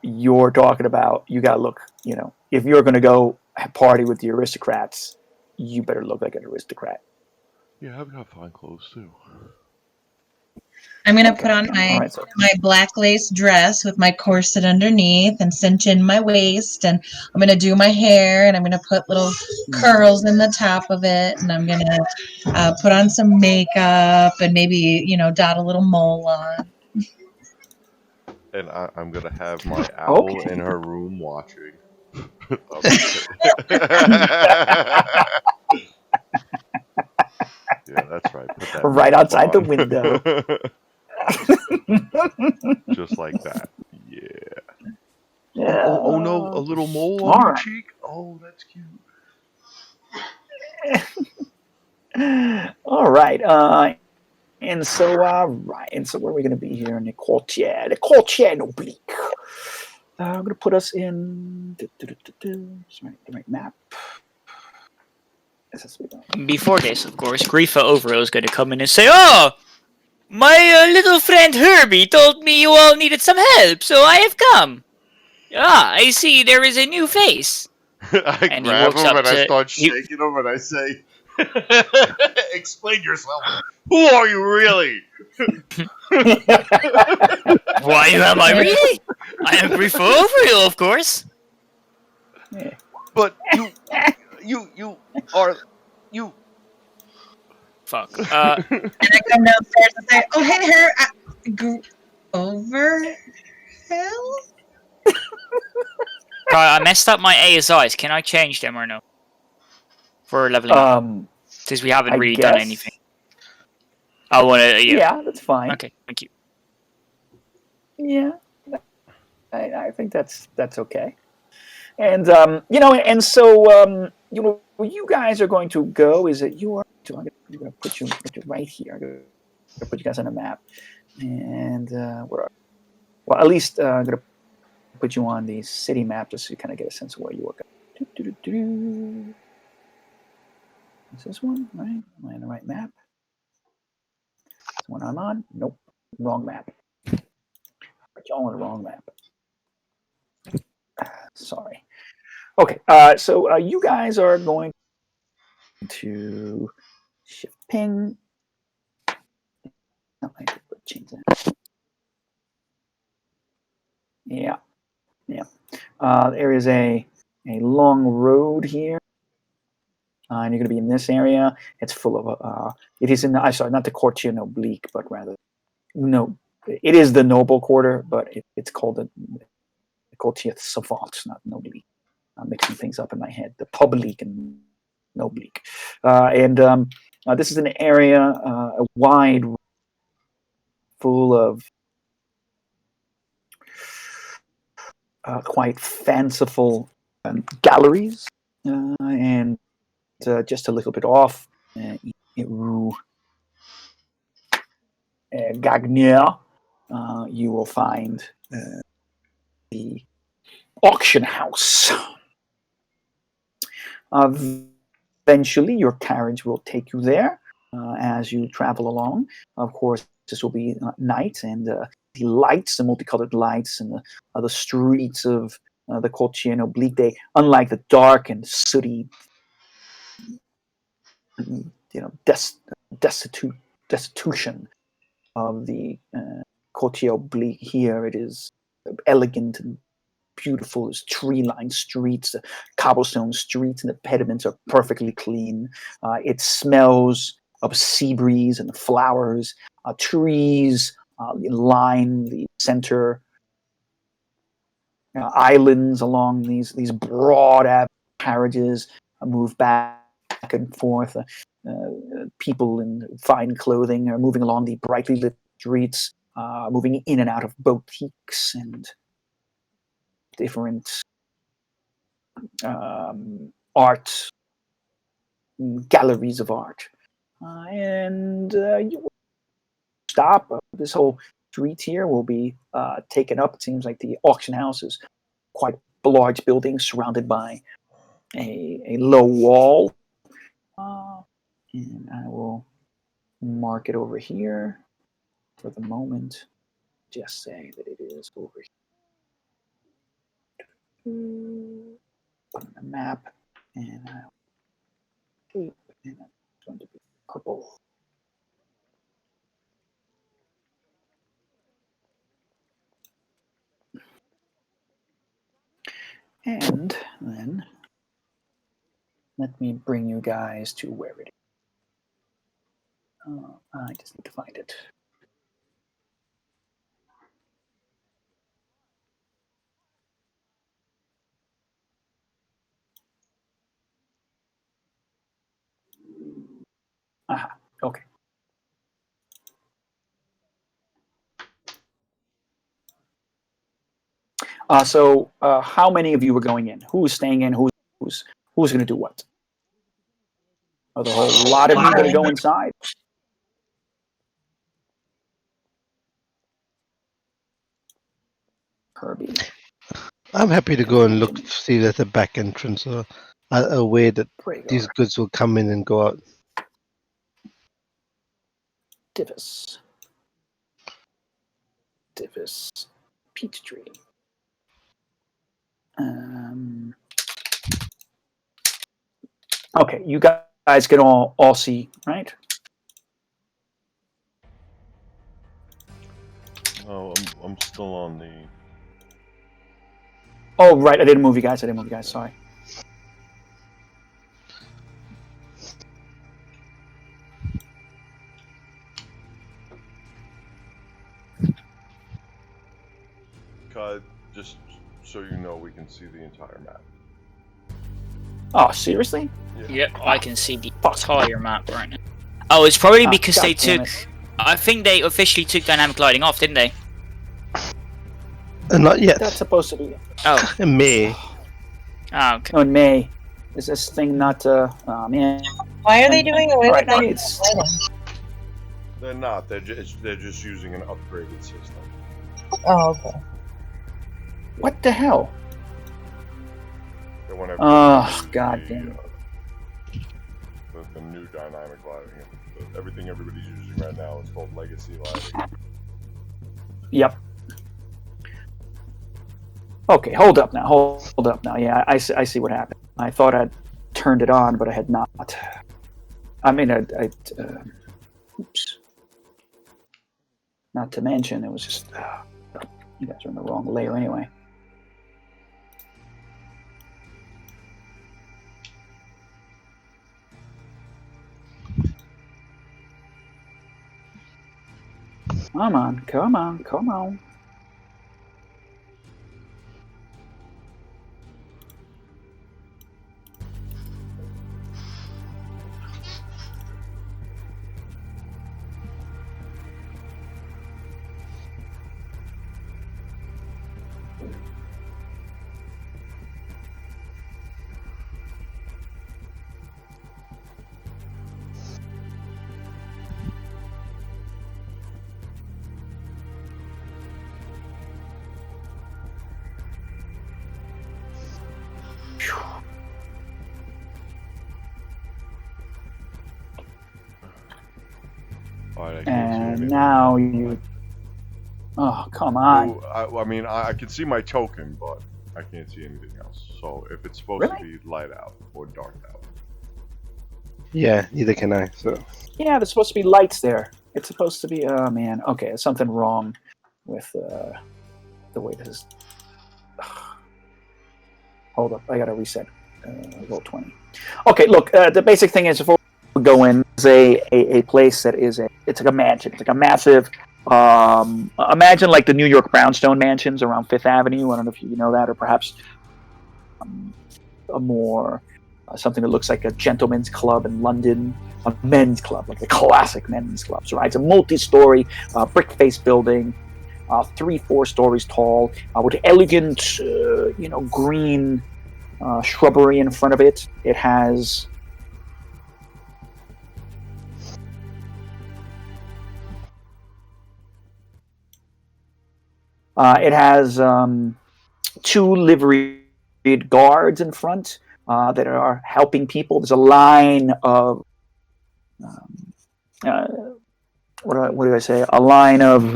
You're talking about, you got to look, you know, if you're going to go party with the aristocrats, you better look like an aristocrat. Yeah, I've got fine clothes too. I'm going to put on All my right, so black lace dress with my corset underneath and cinch in my waist. And I'm going to do my hair and I'm going to put little curls in the top of it. And I'm going to put on some makeup and maybe, you know, dot a little mole on. And I'm gonna have my owl in her room watching. Yeah, that's right. Put that right makeup outside the on. window. Just like that. Yeah. Yeah. Oh no, a little mole All on your right. cheek? Oh, that's cute. All right. And so where are we going to be here? The Quartier Noblique. I'm going to put us in the right map. Before this, of course, Grifo Overhill is going to come in and say, "Oh, my little friend Herbie told me you all needed some help, so I have come. Ah, I see there is a new face." I And he grab walks him up and I to- start he- shaking him and I say, "Explain yourself. Who are you really?" Why am I really? I am Grifo Overhill, of course. But you are you. Fuck. And I come downstairs and say, "Oh, hey, Overhill?" I messed up my ASIs. Can I change them or no? For leveling up, since we haven't I really guess. done anything. I want to. Yeah, that's fine. Okay, thank you. Yeah, I think that's okay. And you know, and so you know, where you guys are going to go is that you are. I'm going to put you right here. I'm going to put you guys on a map, and where are? Well, at least I'm going to put you on the city map just so you kind of get a sense of where you are. Is this one right? Am I on the right map? This one I'm on? Nope, wrong map. Put you all on the wrong map. Sorry. Okay, so you guys are going to shift ping. Oh, I could change that. Yeah. There is a long road here, and you're going to be in this area. It's full of. It is in the. I'm sorry, not the Quartier Noblique, but rather no. It is the noble quarter, but it's called the Quartier Savant, not Noblique. I'm mixing things up in my head. The Publique and Noblique, and This is an area, a wide, full of quite fanciful galleries, and just a little bit off, Rue Gagnier, you will find the auction house. Eventually, your carriage will take you there as you travel along. Of course, this will be night, and the lights, the multicolored lights, and the streets of the Quartier Oblique, unlike the dark and sooty, destitution of the Quartier Oblique, here it is elegant and beautiful. As tree-lined streets, the cobblestone streets, and the pediments are perfectly clean. It smells of sea breeze and flowers. Trees line the center. Islands along these broad carriages move back and forth. People in fine clothing are moving along the brightly lit streets, moving in and out of boutiques and different art galleries of art, and you will stop. This whole street here will be taken up. It seems like the auction house is quite a large building surrounded by a low wall, and I will mark it over here for the moment. Just say that it is over here. Put on the map, and I'll tape, and it's going to be purple. And then let me bring you guys to where it is. I just need to find it. Aha, okay. So how many of you are going in? Who's staying in? Who's going to do what? Are the whole lot of you going to go inside? Herbie. I'm happy to go and look, see if there's a back entrance or a way that Braegar. these goods will come in and go out. Dyvas. Peachtree. Okay, you guys can all see, right? Oh, I'm still on the. Oh, right. I didn't move you guys. Sorry. Just so you know, we can see the entire map. Oh, seriously? Yep, I can see the entire map right now. Oh, it's probably because they took. I think they officially took dynamic lighting off, didn't they? Not yet. That's supposed to be. Oh. In May. Oh, okay. No, in May. Is this thing not? Oh man. Why are they doing away with that? They're not. They're just using an upgraded system. Oh, okay. What the hell? They want to. Oh, god damn. The new dynamic lighting. Everything everybody's using right now is called legacy lighting. Yep. Okay, hold up now. Hold up now. Yeah, I see what happened. I thought I'd turned it on, but I had not. I mean, oops. Not to mention, it was just you guys are in the wrong layer anyway. Come on. Alright, I can't see And anything. now you... Oh, come on. Well, I mean, I can see my token, but I can't see anything else. So if it's supposed to Really? be light out or dark out. Yeah, neither can I. So Yeah, there's supposed to be lights there. It's supposed to be... Oh, man. Okay, there's something wrong with the way this is... Hold up, I gotta reset. Roll 20. Okay, look, the basic thing is before we go in, is a place that is it's like a mansion. It's like a massive... imagine like the New York brownstone mansions around Fifth Avenue. I don't know if you know that, or perhaps a more... something that looks like a gentleman's club in London, a men's club, like a classic men's club. So, right, it's a multi-story, brick-faced building, 3-4 stories tall, with elegant, green shrubbery in front of it. It has two liveried guards in front that are helping people. There's a line of what do I say? A line of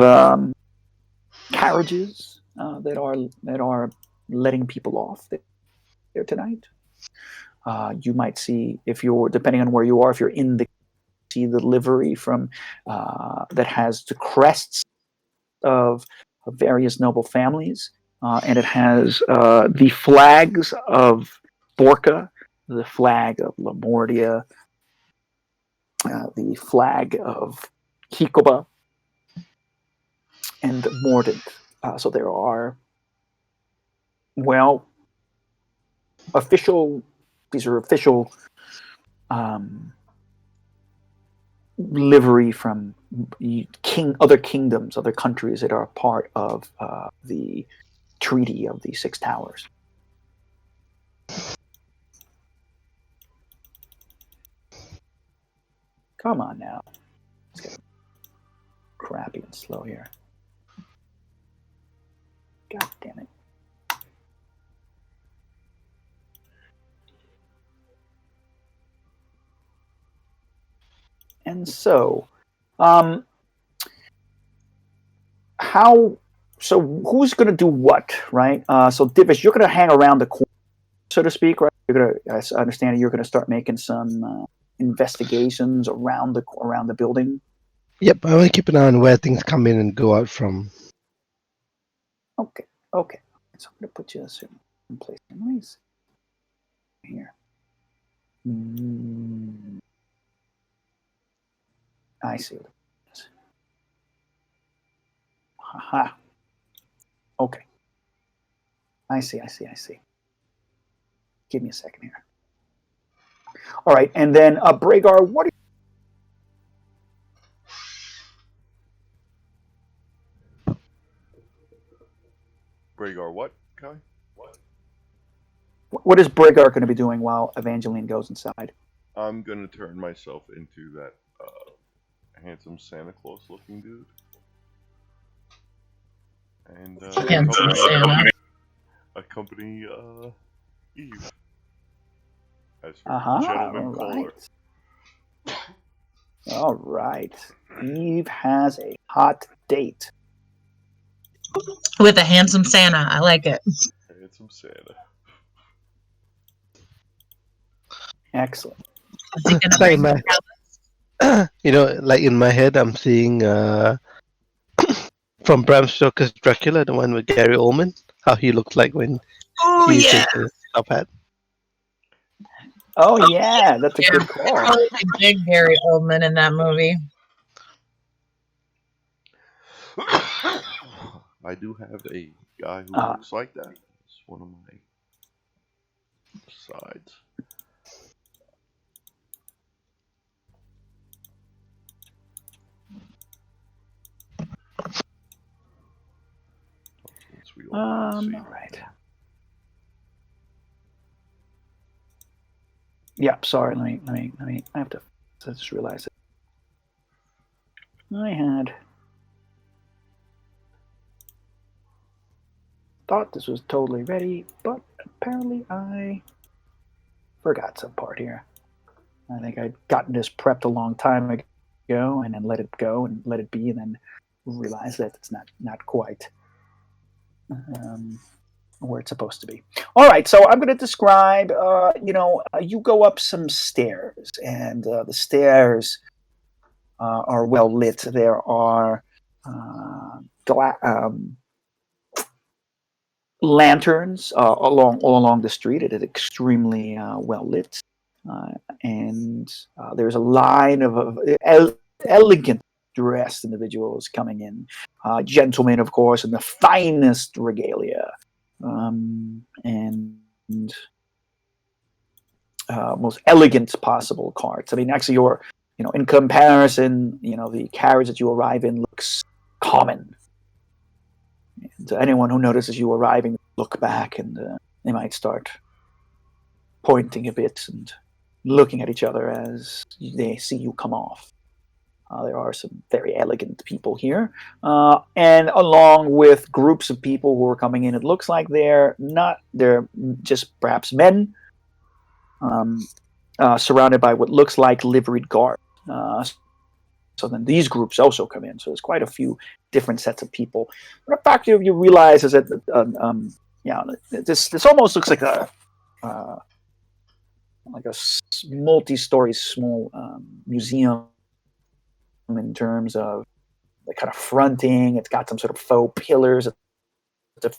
carriages that are letting people off there tonight. You might see, if you're, depending on where you are, if you're in the, see the livery from that has the crests of various noble families, and it has the flags of Borca, the flag of Lamordia, the flag of Hikoba, and Mordant. So there are, well, these are official livery from other kingdoms, other countries that are part of the Treaty of the Six Towers. Come on now. Let's get crappy and slow here. God damn it. And so, who's going to do what, right? So, Dyvas, you're going to hang around the corner, so to speak, right? I understand you're going to start making some investigations around the building. yep, I want to keep an eye on where things come in and go out from. Okay. So I'm going to put you in a certain place. Nice. Here. I see what it is. Haha. Okay. I see. Give me a second here. All right, and then Braegar, what are Braegar, what, Kai? What is Braegar going to be doing while Evangeline goes inside? I'm gonna turn myself into that handsome Santa Claus looking dude. And Handsome Santa. accompany Eve as her gentleman caller. All right. Eve has a hot date. With a handsome Santa. I like it. Handsome Santa. Excellent. Is he gonna Like bring my- presents? like in my head, I'm seeing from Bram Stoker's Dracula, the one with Gary Oldman, how he looked like when Oh, he yeah. takes his top hat. Oh, yeah, that's a Yeah. good call. Probably big Gary Oldman in that movie. I do have a guy who looks like that. It's one of my sides. Since we all see. All right. Yep, sorry, let me, I have to, I just realized it. I had thought this was totally ready, but apparently I forgot some part here. I think I'd gotten this prepped a long time ago. go, and then let it go and let it be, and then realize that it's not quite where it's supposed to be. All right, so I'm going to describe. You go up some stairs, and the stairs are well lit. There are lanterns all along the street. It is extremely well lit, and there's a line of elegant dressed individuals coming in, gentlemen, of course, in the finest regalia, and most elegant possible carts. I mean, actually, in comparison, the carriage that you arrive in looks common. And anyone who notices you arriving, look back, and they might start pointing a bit and looking at each other as they see you come off. There are some very elegant people here, and along with groups of people who are coming in, it looks like they're just perhaps men, surrounded by what looks like liveried guards. So then these groups also come in. So there's quite a few different sets of people. But in fact, you realize is that this almost looks like a multi-story small museum in terms of the kind of fronting. It's got some sort of faux pillars at the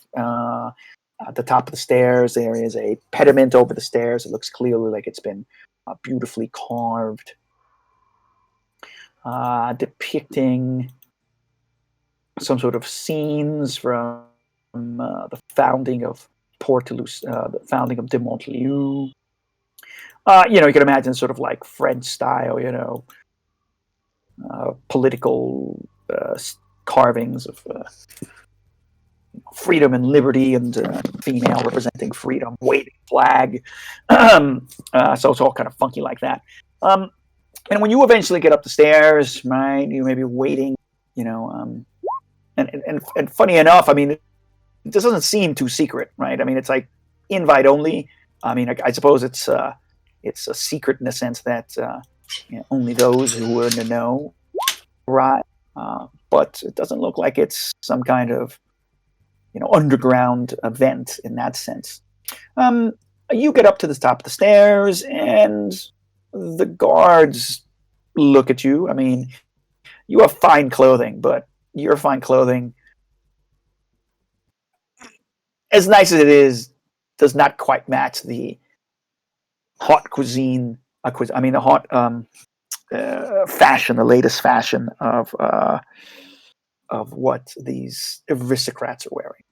top of the stairs. There is a pediment over the stairs. It looks clearly like it's been beautifully carved, depicting some sort of scenes from the founding of Portulus, the founding of de Montlieu. You can imagine sort of like French style, political carvings of freedom and liberty, and female representing freedom, waving flag. So it's all kind of funky like that. And when you eventually get up the stairs, right, you may be waiting, and funny enough, I mean, it doesn't seem too secret, right? I mean, it's like invite only. I mean, I suppose it's a secret in the sense that only those who are in the know arrive. But it doesn't look like it's some kind of underground event in that sense. You get up to the top of the stairs, and the guards look at you. I mean, you have fine clothing, but your fine clothing, as nice as it is, does not quite match the hot cuisine. I mean, the hot fashion, the latest fashion of what these aristocrats are wearing.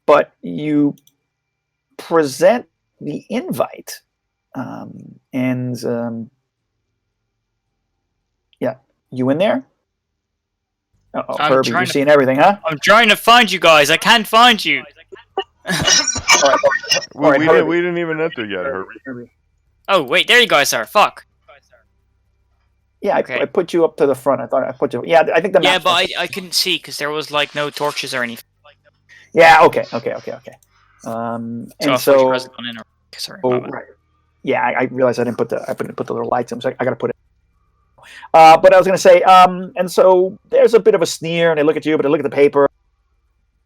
But you present the invite, and you in there? Herbie, you're seeing everything, huh? I'm trying to find you guys. I can't find you. We didn't even enter yet, Herbie. Oh, wait, there you guys are. Fuck. Yeah, Okay. I put you up to the front. I thought I put you. Yeah, I think the map. Yeah, but I couldn't see because there was like no torches or anything. Yeah. Okay. And So so, gone in. Sorry. My bad. right. Yeah, I realized I didn't put the little lights in, so I got to put it. But I was going to say, and so there's a bit of a sneer, and they look at you, but they look at the paper,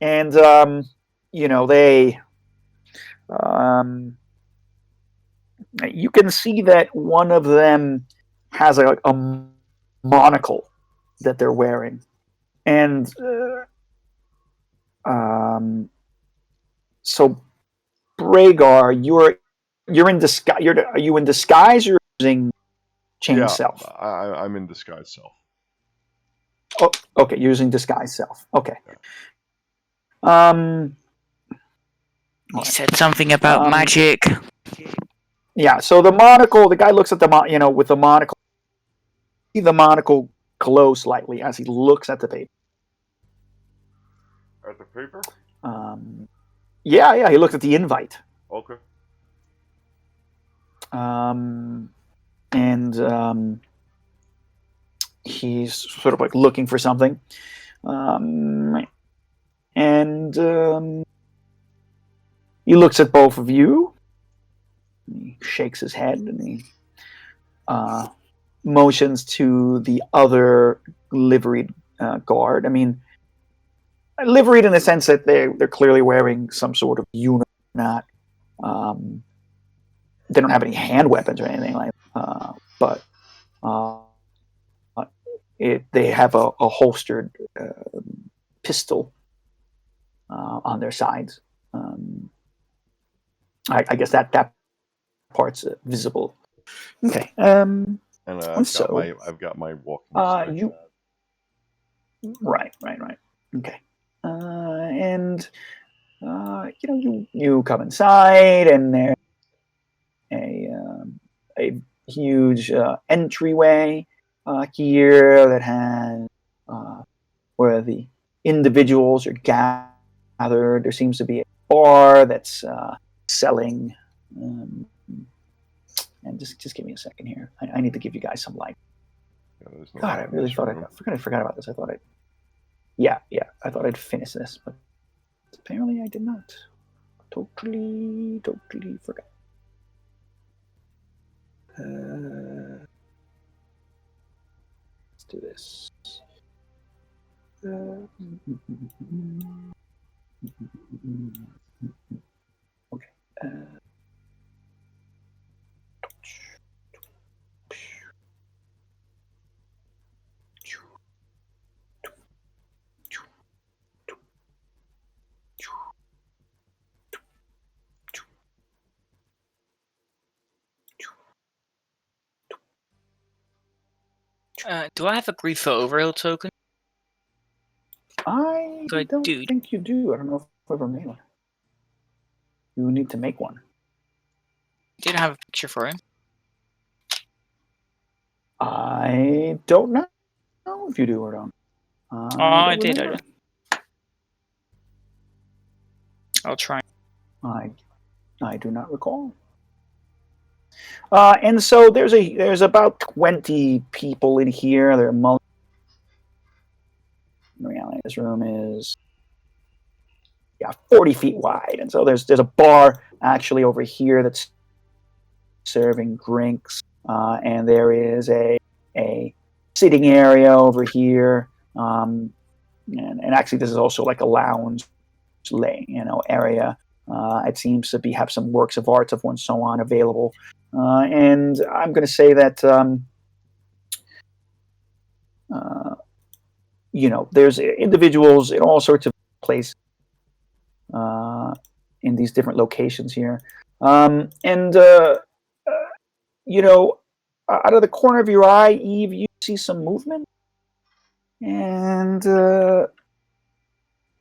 and they, you can see that one of them has a monocle that they're wearing, and so Braegar, you're in disguise. Are you in disguise, or using change self? I'm in disguise self. Oh, okay, using disguise self. Okay. He said something about magic. Yeah. So the monocle. The guy looks at with the monocle. See the monocle glow slightly as he looks at the paper. At the paper? Yeah. He looks at the invite. Okay. And he's sort of like looking for something. And he looks at both of you. He shakes his head, and he motions to the other liveried guard. I mean, liveried in the sense that they're clearly wearing some sort of uniform, not they don't have any hand weapons or anything like that. But they have a holstered pistol on their sides. I guess that part's visible. Okay. And so I've got my walking stick. Right. Okay. And you come inside, and there's a huge entryway here that has where the individuals are gathered. There seems to be a bar that's selling. And just give me a second here. I need to give you guys some light. Yeah, no God, I really thought I forgot about this. I thought I thought I'd finish this, but apparently I did not. Totally forgot. Let's do this. Okay. Do I have a grief for overhill token? I I don't do. think you do. I don't know if I've ever made one. You need to make one. Didn't have a picture for him. I don't know if you do or don't. I did. I did. I'll try. I do not recall. And so there's about 20 people in here. They're in reality, this room is 40 feet wide, and so there's a bar actually over here that's serving drinks, and there is a sitting area over here, and actually this is also like a lounge area. It seems to have some works of art and so on available, and I'm going to say that there's individuals in all sorts of places in these different locations here, and out of the corner of your eye, Eve, you see some movement, and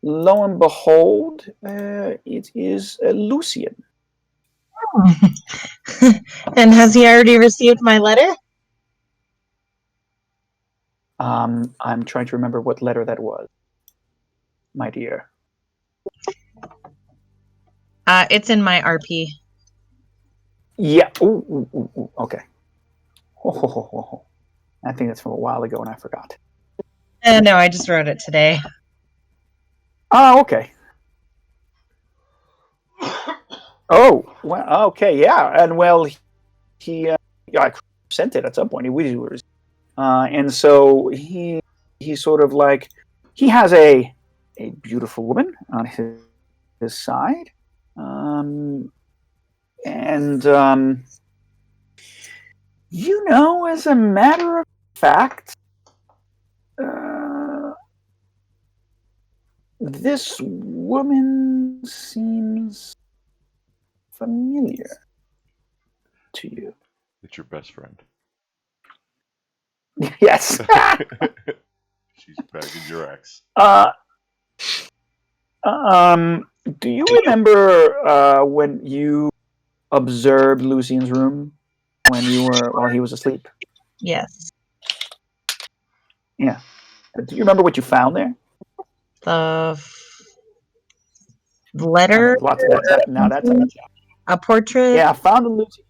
lo and behold, it is Lucian. And has he already received my letter? I'm trying to remember what letter that was, my dear. It's in my RP. Yeah. Ooh. Okay. I think that's from a while ago, and I forgot. No, I just wrote it today. Oh, okay. Oh, well, okay, yeah, and well, he I sent it at some point. And so he sort of like he has a beautiful woman on his side, and as a matter of fact, this woman seems familiar to you. It's your best friend. Yes. She's bagging your ex. Do you remember when you observed Lucian's room while he was asleep? Yes. Yeah. Do you remember what you found there? The letter. That's a portrait. Yeah, I found a Lucian.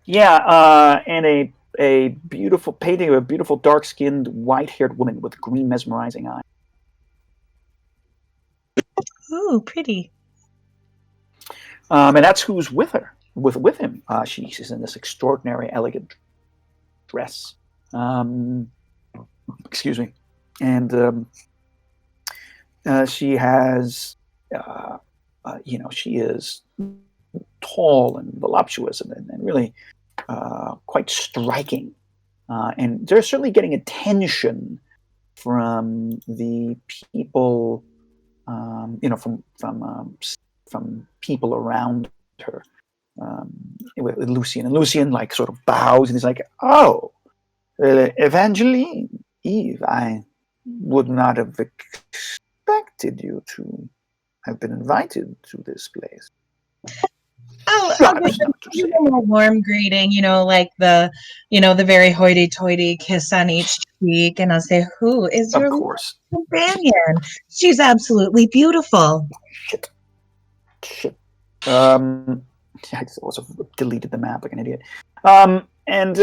Yeah, and a beautiful painting of a beautiful dark-skinned, white-haired woman with green mesmerizing eyes. Ooh, pretty. And that's who's with her. with him. She's in this extraordinary, elegant dress. Excuse me, and she has, she is tall and voluptuous and really quite striking, and they're certainly getting attention from the people, from people around her. With Lucian, and Lucian like sort of bows and he's like, "Oh, Evangeline, Eve, I would not have expected you to have been invited to this place." I'll give them a warm greeting, like the very hoity-toity kiss on each cheek, and I'll say, "Who is your Of course. companion? She's absolutely beautiful." Shit. I also deleted the map like an idiot. And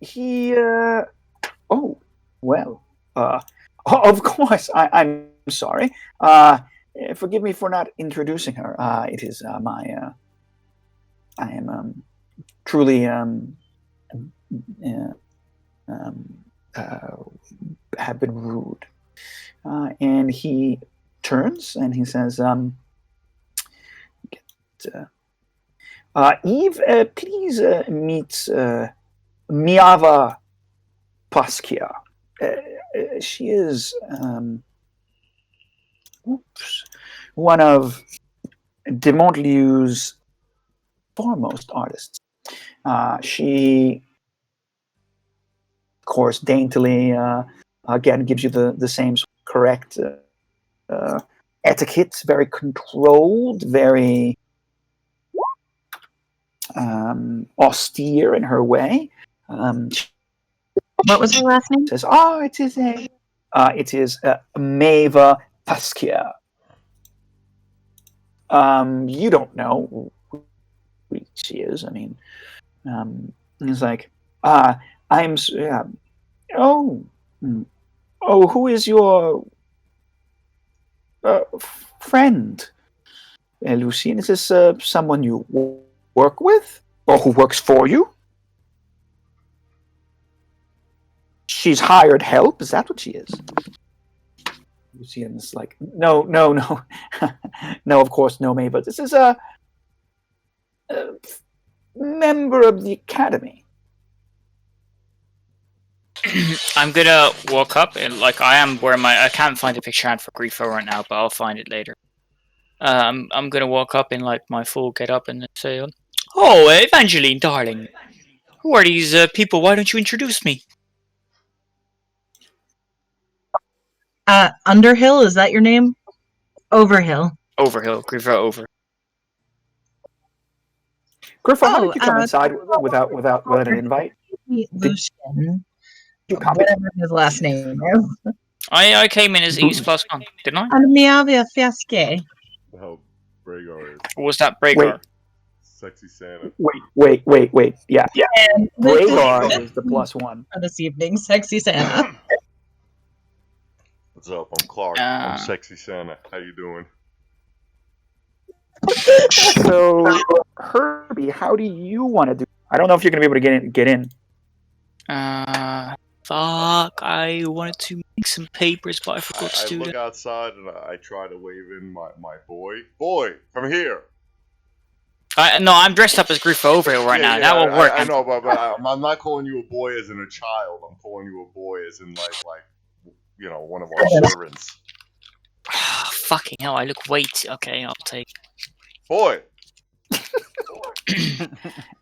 he. Oh, well. Of course. I'm sorry. Forgive me for not introducing her. It is my. I am truly have been rude. And he turns and he says, Eve, please meet Miava Paskia. She is one of de Montlieu's foremost artists. She, of course, daintily, again, gives you the same correct etiquette, very controlled, very austere in her way. What was her last name? Says, it is Maeva Paskia. You don't know who she is. I mean, he's like, I'm. Who is your friend, Lucien? Is this someone you work with, or who works for you? She's hired help. Is that what she is? Lucien is like, no, no, of course, no, Maeva. This is a member of the academy. I'm gonna walk up and I am where I can't find a picture hand for Grifo right now, but I'll find it later. I'm gonna walk up in my full get up and say, "Oh, Evangeline, darling, who are these people? Why don't you introduce me?" Underhill, is that your name? Overhill. Overhill, Grifo over. Grifo, how did you come inside without an invite? Lucian. Whatever his last name is. I came in as E's +1, didn't I? And Miavia Fiasque. Oh, Braegar. Or was that Braegar? Sexy Santa. Wait. Yeah. And Braegar is the +1. For this evening, Sexy Santa. What's up? I'm Clark. I'm Sexy Santa. How you doing? So, Herbie, how do you want to do? I don't know if you're going to be able to get in. Fuck, I wanted to make some papers, but I forgot to do I look outside and I try to wave in my boy. Boy, come here! No, I'm dressed up as Grifo Overhill right now. That won't work. I know, but I'm not calling you a boy as in a child. I'm calling you a boy as in one of our servants. Fucking hell, I look okay, I'll take Boy!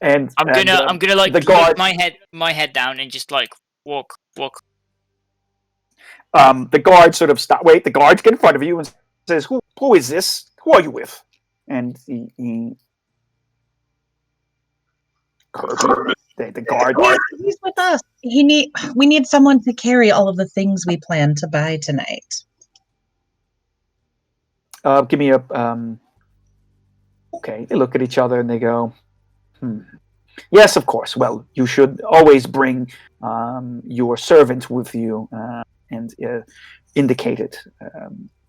And I'm gonna the guard, my head down and just walk. The guard sort of stop. Wait, the guard gets in front of you and says, "Who is this? Who are you with?" And the guard. He's with us. We need someone to carry all of the things we plan to buy tonight. Give me a. Okay, they look at each other and they go, Yes, of course. Well, you should always bring your servant with you and indicate it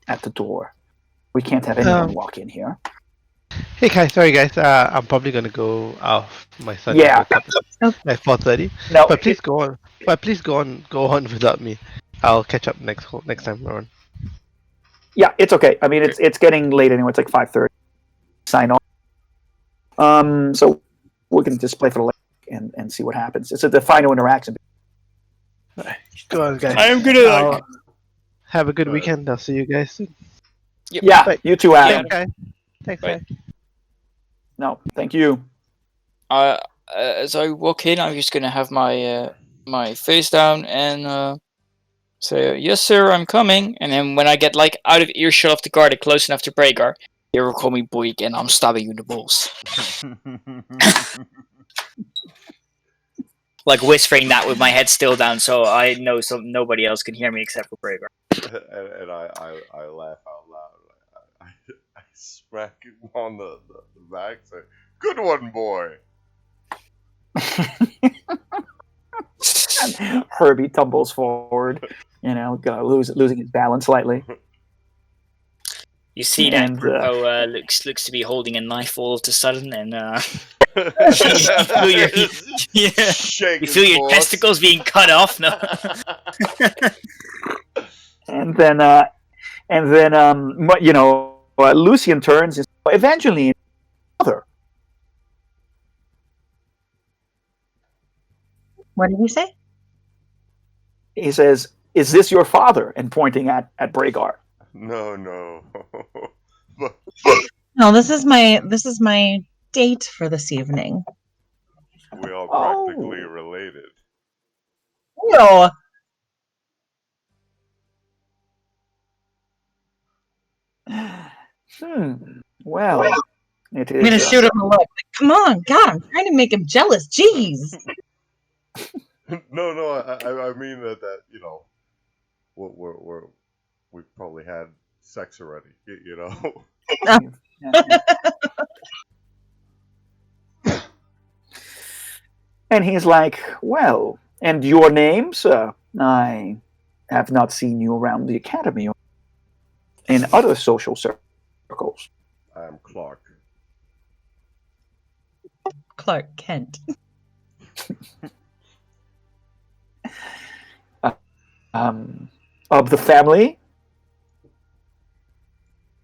at the door. We can't have anyone walk in here. Hey, guys, sorry guys. I'm probably gonna go off. My son just Yeah. woke up at 4:30. No. But please go on. Go on without me. I'll catch up next time around. Yeah, it's okay. I mean, it's getting late anyway. It's like 5:30. Sign on. So we're gonna just play for the lake and see what happens. It's the final interaction. Go on, guys. I am gonna like. Have a good weekend. I'll see you guys soon. Yep. Yeah, Bye. you too, Adam. Thanks, guys. Thanks, Bye. guys. No, thank you. As I walk in, I'm just gonna have my my face down and say, "Yes, sir, I'm coming." And then when I get like out of earshot of the guard and close enough to Braegar, you will call me boy again. I'm stabbing you in the balls, like whispering that with my head still down, so I know nobody else can hear me except for Braegar. and I laugh out loud. I smack him on the back, say, "Good one, boy." Herbie tumbles forward, losing his balance slightly. You see that And, Grupo looks to be holding a knife all of a sudden, and you feel your testicles being cut off. No. and then Lucian turns and says, Evangeline, mother. What did you say? He says, "Is this your father?" And pointing at Braegar. No. No, this is my date for this evening. We are practically related. No. Well, it is. I'm gonna shoot him a look. Come on, God, I'm trying to make him jealous. Jeez. No, I mean that we've probably had sex already, you know. And he's like, "Well, and your name, sir? I have not seen you around the academy or in other social circles." I am Clark. Clark Kent. Of the family?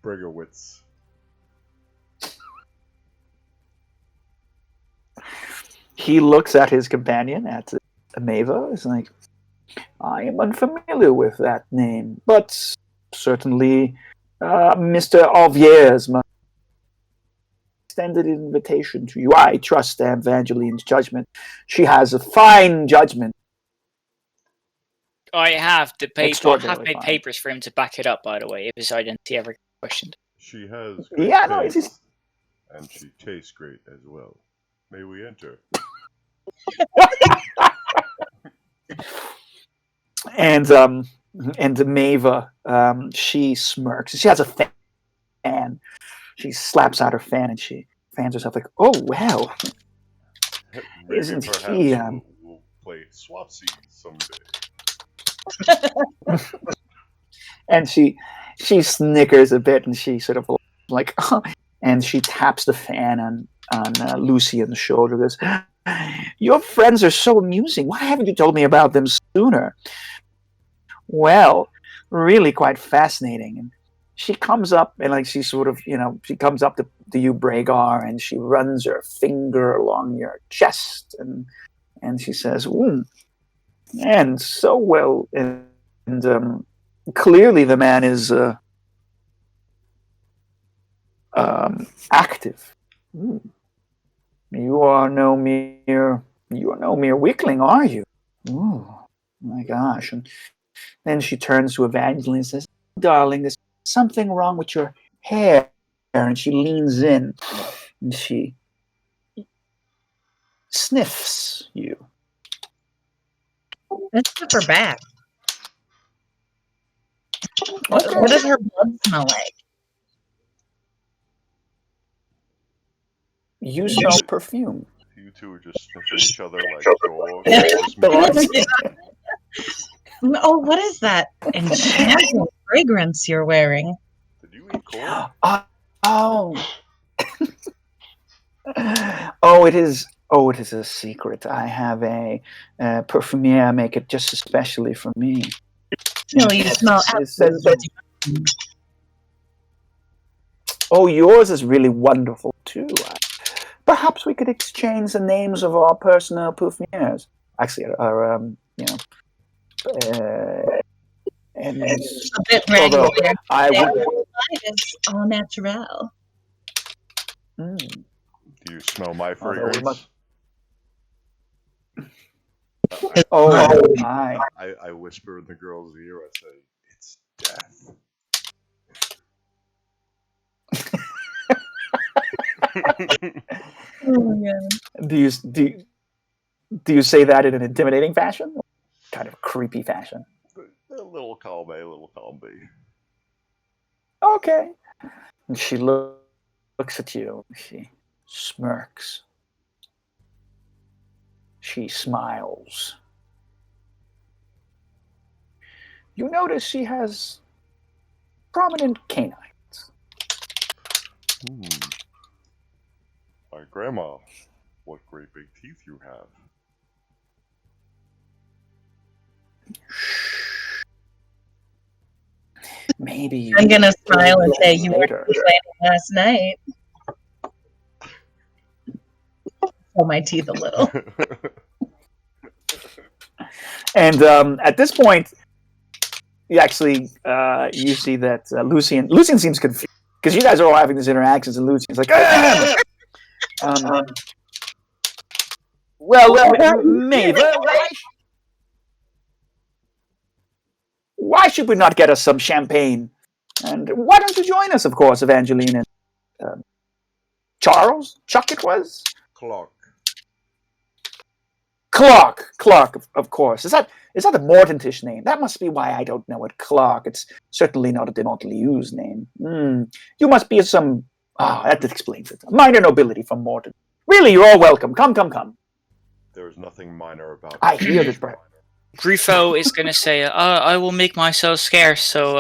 Briggerwitz. He looks at his companion, at Ameva. He's like, "I am unfamiliar with that name, but certainly Mr. Alvier's extended invitation to you. I trust Evangeline's judgment. She has a fine judgment." I have the paper. I have Extraordinarily made fine. papers for him to back it up. By the way, if his identity ever gets questioned. She has Yeah, great no, it's taste, just- and she tastes great as well. May we enter? And Maeva, she smirks. She has a fan. She slaps out her fan and she fans herself like, "Oh well, Maybe Isn't perhaps he, we'll play swapsies someday. and she snickers a bit and she sort of like, and she taps the fan on Lucy on the shoulder. Goes, "Your friends are so amusing. Why haven't you told me about them sooner?" "Well, really quite fascinating." And she comes up and like she sort of, she comes up to you, Braegar, and she runs her finger along your chest and she says, "Ooh, and so well, and clearly the man is active. Ooh. You are no mere weakling, are you? Oh my gosh." And then she turns to Evangeline and says, "Darling, there's something wrong with your hair." And she leans in and she sniffs you. Let's flip her back. What does her blood smell like? You smell perfume. You two are just sniffing each other like dogs. Oh, what is that enchanting fragrance you're wearing? Did you eat corn? Oh, Oh, it is. Oh, it is a secret. I have a perfumier make it just especially for me. No, you smell It says, absolutely. "Oh, yours is really wonderful too. Perhaps we could exchange the names of our personal perfumiers. Actually, and A bit braggy although there. I would, Mine is all natural. mm, Do you smell my although we fragrance? must. Oh my! I whisper in the girl's ear. I say, "It's death." Oh yeah. Do you say that in an intimidating fashion, kind of creepy fashion? A little column A, a little column B. Okay. And she looks at you. She smirks. She smiles. You notice she has prominent canines. My grandma, what great big teeth you have. Maybe you I'm gonna smile and say you were later. complaining last night. Show my teeth a little. And at this point, you actually you see that Lucian seems confused because you guys are all having these interactions, and Lucian's like, well, Maeve, why should we not get us some champagne? And why don't you join us, of course, Evangeline and Charles? Chuck it was? Clark, of course. Is that a Mortentish name? That must be why I don't know it. Clark. It's certainly not a demotely used name. You must be some... that explains it. Minor nobility from Morton. Really, you're all welcome. Come. There's nothing minor about I hear this, Brett. Grifo is gonna say, "I will make myself scarce, so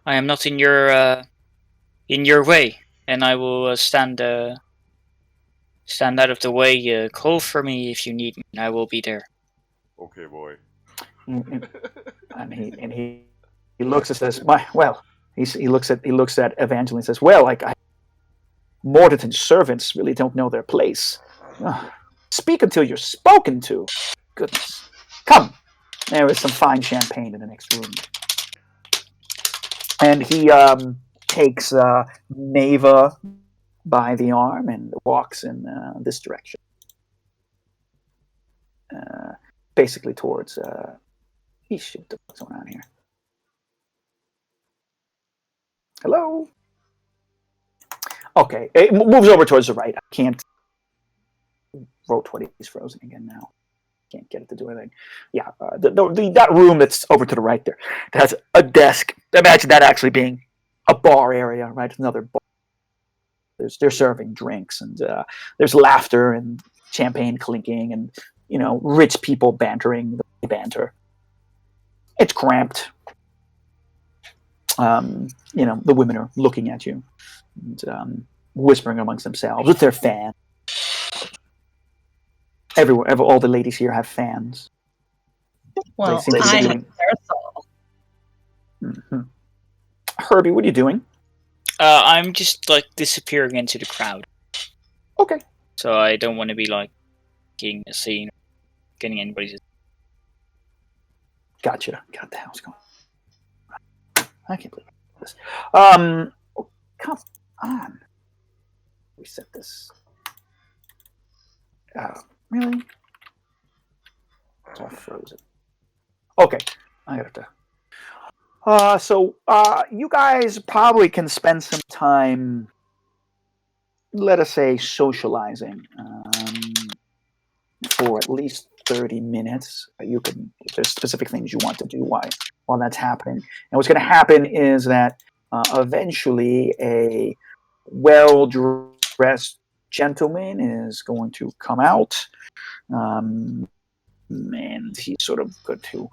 I am not in your way, and I will stand out of the way. Call for me if you need me. I will be there." Okay, boy. And he looks and says, he looks at Evangeline and says, well, like Morden's servants really don't know their place. Speak until you're spoken to. Goodness. Come. There is some fine champagne in the next room. And he takes Neva by the arm and walks in this direction. Basically towards... shoot, what's going on here? Hello? Okay, it moves over towards the right. I can't... Roll 20, he's frozen again now. Can't get it to do anything. Yeah, that room that's over to the right there, it has a desk. Imagine that actually being a bar area, right? Another bar. They're serving drinks, and there's laughter and champagne clinking, and rich people bantering. The banter. It's cramped. The women are looking at you and whispering amongst themselves with their fans. All the ladies here have fans. Well, I have a parasol. Mm-hmm. Herbie, what are you doing? I'm just disappearing into the crowd. Okay. So I don't want to be getting a scene, getting anybody's. Gotcha. Got the house going. I can't believe this. Come on. Reset this. Really? It's all frozen. Okay. I have to. So you guys probably can spend some time, let us say, socializing for at least 30 minutes. If there's specific things you want to do while that's happening. And what's going to happen is that eventually a well-dressed gentleman is going to come out, and he's sort of going to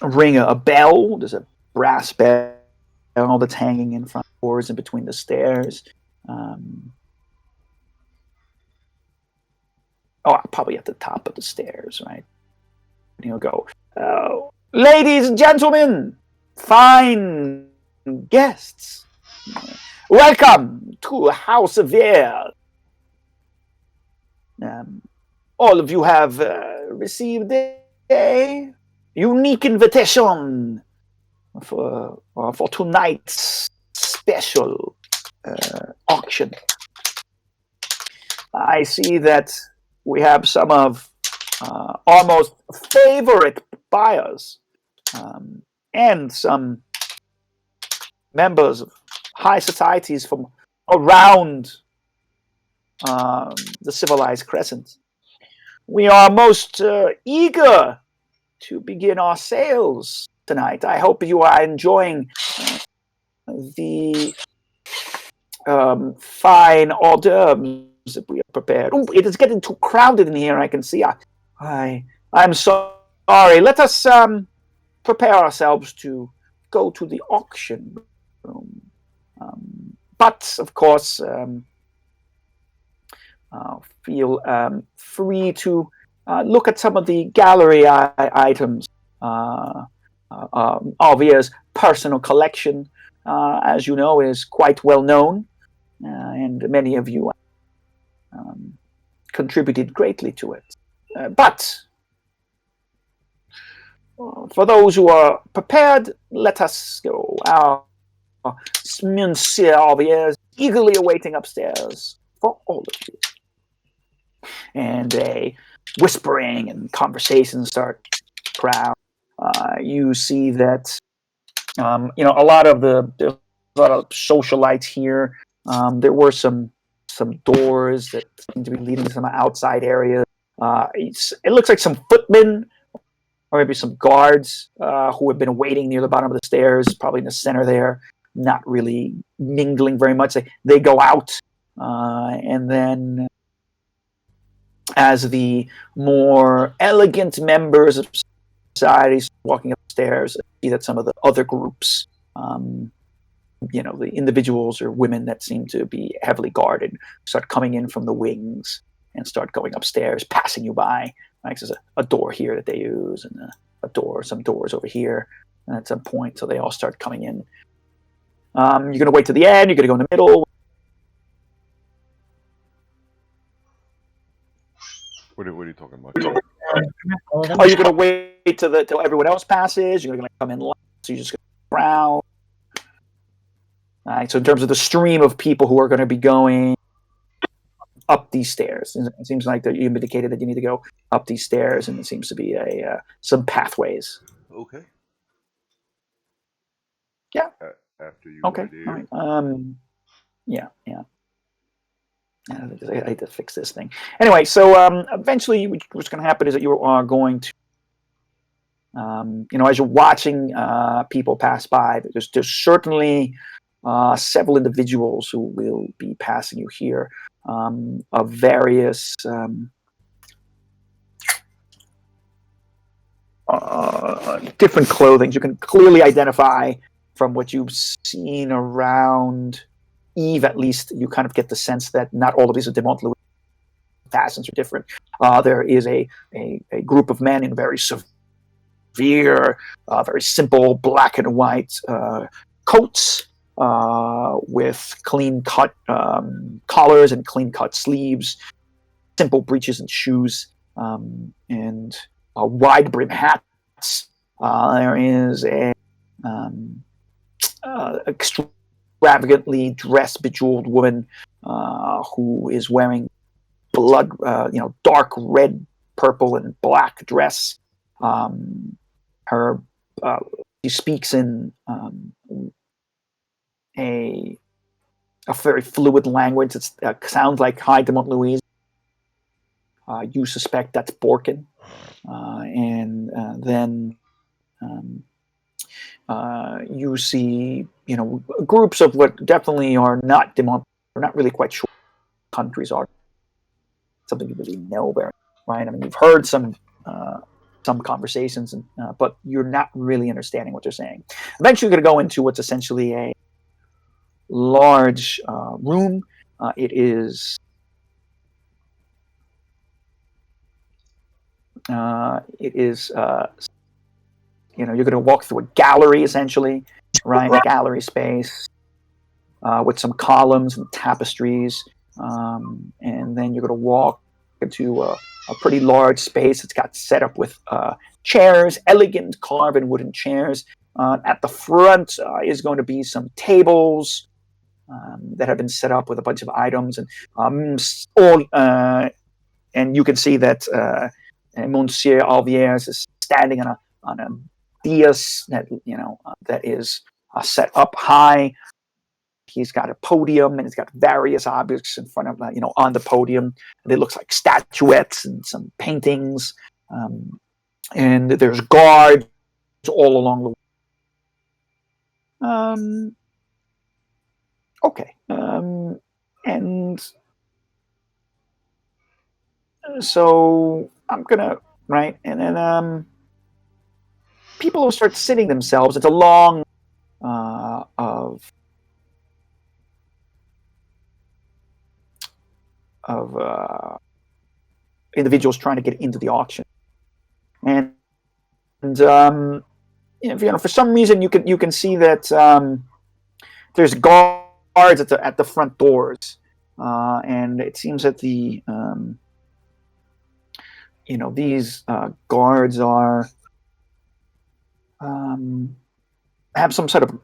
ring a bell. There's a brass bell all that's hanging in front doors and between the stairs. Probably at the top of the stairs, right? And he'll go, ladies and gentlemen, fine guests, welcome to House of Vale. All of you have received a unique invitation for tonight's special auction. I see that we have some of our most favorite buyers and some members of high societies from around the civilized crescent. We are most eager to begin our sales tonight. I hope you are enjoying the fine hors d'oeuvres that we have prepared. Ooh, it is getting too crowded in here. I can see. I'm sorry. Let us prepare ourselves to go to the auction room. But of course, feel free to look at some of the gallery items. Alvia's personal collection, as you know, is quite well known, and many of you contributed greatly to it. But for those who are prepared, let us go. Our Monsieur Alvia is eagerly awaiting upstairs for all of you. And a whispering and conversations start crowd. You see that there's a lot of socialites here. There were some doors that seem to be leading to some outside areas. It looks like some footmen or maybe some guards who have been waiting near the bottom of the stairs, probably in the center there, not really mingling very much. They go out, and then as the more elegant members of society walking upstairs, see that some of the other groups, the individuals or women that seem to be heavily guarded, start coming in from the wings and start going upstairs, passing you by. Like there's a door here that they use, and some doors over here, and at some point, so they all start coming in. You're going to wait to the end. You're going to go in the middle. What are you talking about? Are you going to wait till everyone else passes? You're going to come in last, so you're just going to crowd. All right. So in terms of the stream of people who are going to be going up these stairs, it seems like that you indicated that you need to go up these stairs, and it seems to be some pathways. Okay. Yeah. After you. Okay. All right. Yeah. I hate to fix this thing. Anyway, so eventually what's going to happen is that you are going to, as you're watching people pass by, there's certainly several individuals who will be passing you here of various different clothing. You can clearly identify from what you've seen around Eve, at least, you kind of get the sense that not all of these are Demont Louis fashions are different. There is a group of men in very severe, very simple black and white coats with clean-cut collars and clean-cut sleeves, simple breeches and shoes, and wide-brim hats. There is a extravagantly dressed, bejeweled woman who is wearing dark red, purple, and black dress. She speaks in a very fluid language. It sounds like High de Montlouise. You suspect that's Borkin, and then. You see, groups of what definitely are not Demont. We're not really quite sure what countries are. Something you really know very, right? I mean, you've heard some some conversations, but you're not really understanding what they're saying. Eventually, you're going to go into what's essentially a large room. It is you're going to walk through a gallery, essentially, right? A gallery space with some columns and tapestries, and then you're going to walk into a pretty large space. It's got set up with chairs, elegant carved wooden chairs. At the front is going to be some tables that have been set up with a bunch of items, and and you can see that Monsieur Alviers is standing on a dais that that is set up high. He's got a podium, and he's got various objects in front of on the podium. It looks like statuettes and some paintings, and there's guards all along the way. Okay, and so I'm gonna and then people will start sitting themselves. It's a long of individuals trying to get into the auction, and for some reason you can see that there's guards at the front doors, and it seems that the these guards are have some sort of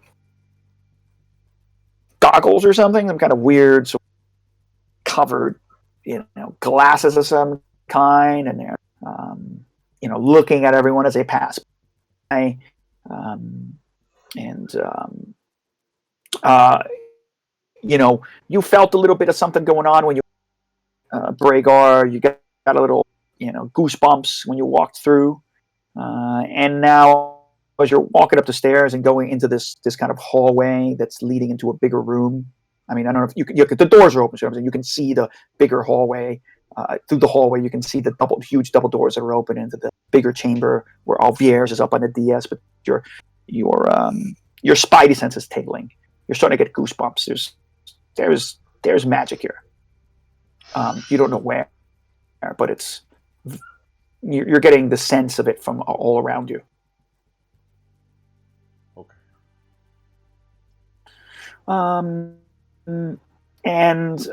goggles or something, some kind of weird sort of covered glasses of some kind, and they're looking at everyone as they pass by, you felt a little bit of something going on when you Braegar. You got a little goosebumps when you walked through, and now as you're walking up the stairs and going into this kind of hallway that's leading into a bigger room. I mean, I don't know if the doors are open, so you can see the bigger hallway. Through the hallway, you can see the huge double doors that are open into the bigger chamber where Alviers is up on the dais. But your spidey sense is tingling. You're starting to get goosebumps. There's magic here. You don't know where, but you're getting the sense of it from all around you. Okay. And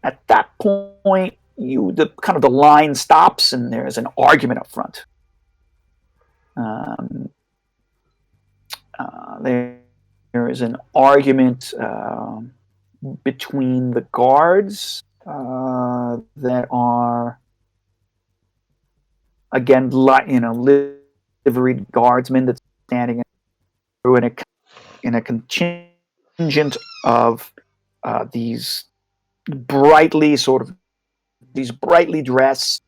at that point, the line stops, and there's an argument up front. There is an argument between the guards that are again, liveried guardsmen that's standing in a contingent of these brightly dressed,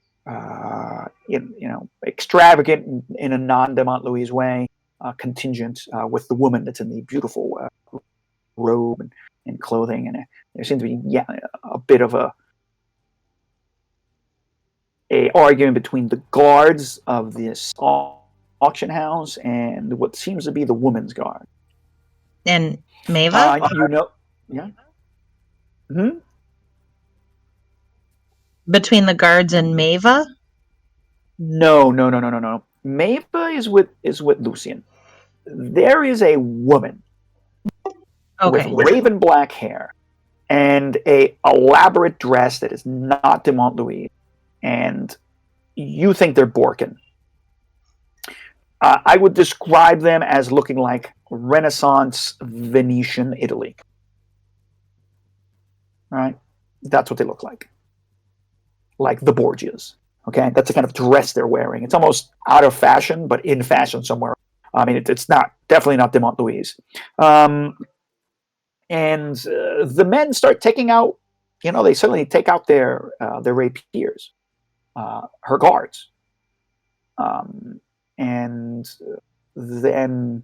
extravagant in a non-de Montlouis way, contingent with the woman that's in the beautiful robe and clothing, and there seems to be a bit of a argument between the guards of this auction house and what seems to be the woman's guard. And Maeva? Yeah. Hmm? Between the guards and Maeva? No. Maeva is with Lucian. There is a woman with raven black hair and a elaborate dress that is not de Montlouis, and you think they're Borkin. I would describe them as looking like Renaissance Venetian Italy. All right? That's what they look like the Borgias. Okay? That's the kind of dress they're wearing. It's almost out of fashion, but in fashion somewhere. I mean, it's definitely not de Montlouis. And the men start taking out, they suddenly take out their rapiers, her guards. And then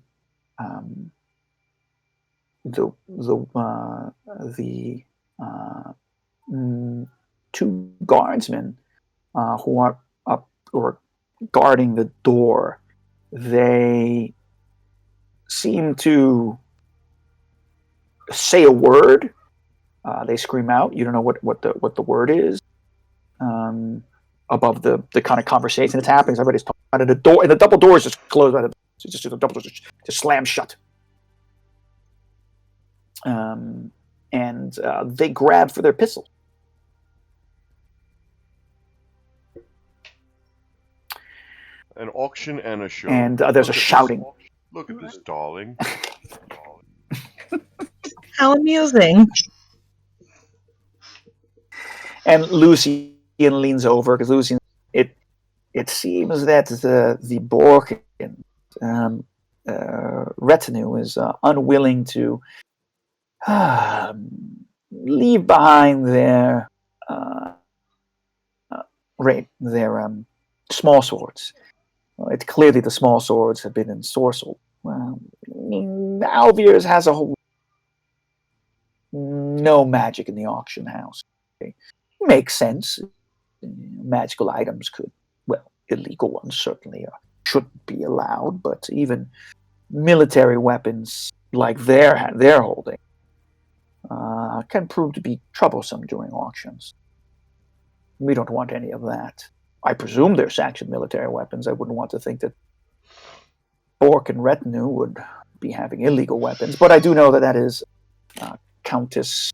the two guardsmen who are up or guarding the door, they seem to say a word. They scream out. You don't know what the word is. Above the kind of conversation that's happening, everybody's talking about it. The door and the double doors just closed. Just the double doors just slam shut. And they grab for their pistols. An auction and a show. And there's a shouting. Look at this, darling. How amusing. And Lucian leans over because Lucian, it seems that the Bork retinue is unwilling to leave behind their small swords. It's clearly the small swords have been ensorcelled. Well, Alviers has no magic in the auction house. Okay. Makes sense. Magical items could, illegal ones certainly shouldn't be allowed, but even military weapons like they're holding can prove to be troublesome during auctions. We don't want any of that. I presume they're sanctioned military weapons. I wouldn't want to think that Bork and retinue would be having illegal weapons, but I do know that is Countess.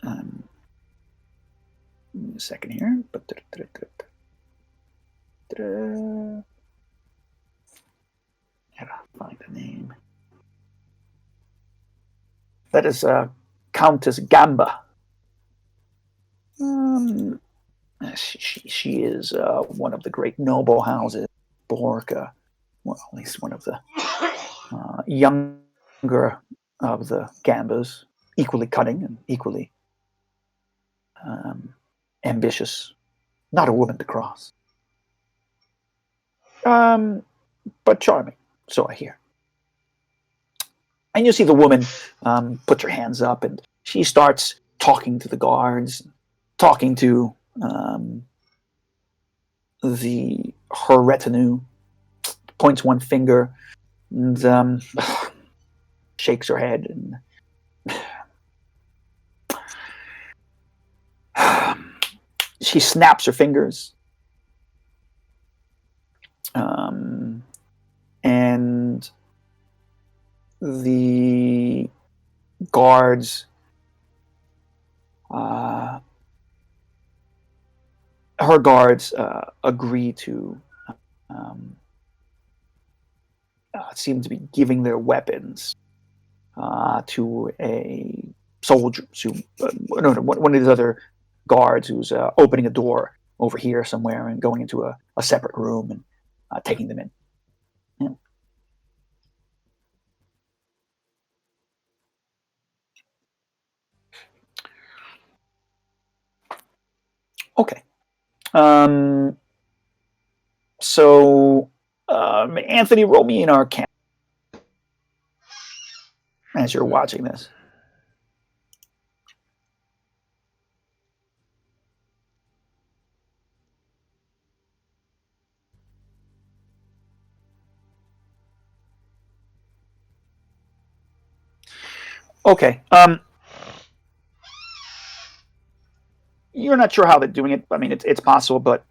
A second here. Gotta find the name. That is Countess Gamba. She is one of the great noble houses, Borka. Well, at least one of the younger of the Gambas, equally cunning and equally ambitious. Not a woman to cross. But charming, so I hear. And you see the woman put her hands up, and she starts talking to the guards, talking to her retinue, points one finger, and shakes her head, and she snaps her fingers. And the guards her guards agree to seem to be giving their weapons to a soldier, one of these other guards who's opening a door over here somewhere and going into a separate room and taking them in. Yeah. Okay. So, Anthony, roll me an Arcana as you're watching this. Okay. You're not sure how they're doing it. I mean, it's possible, but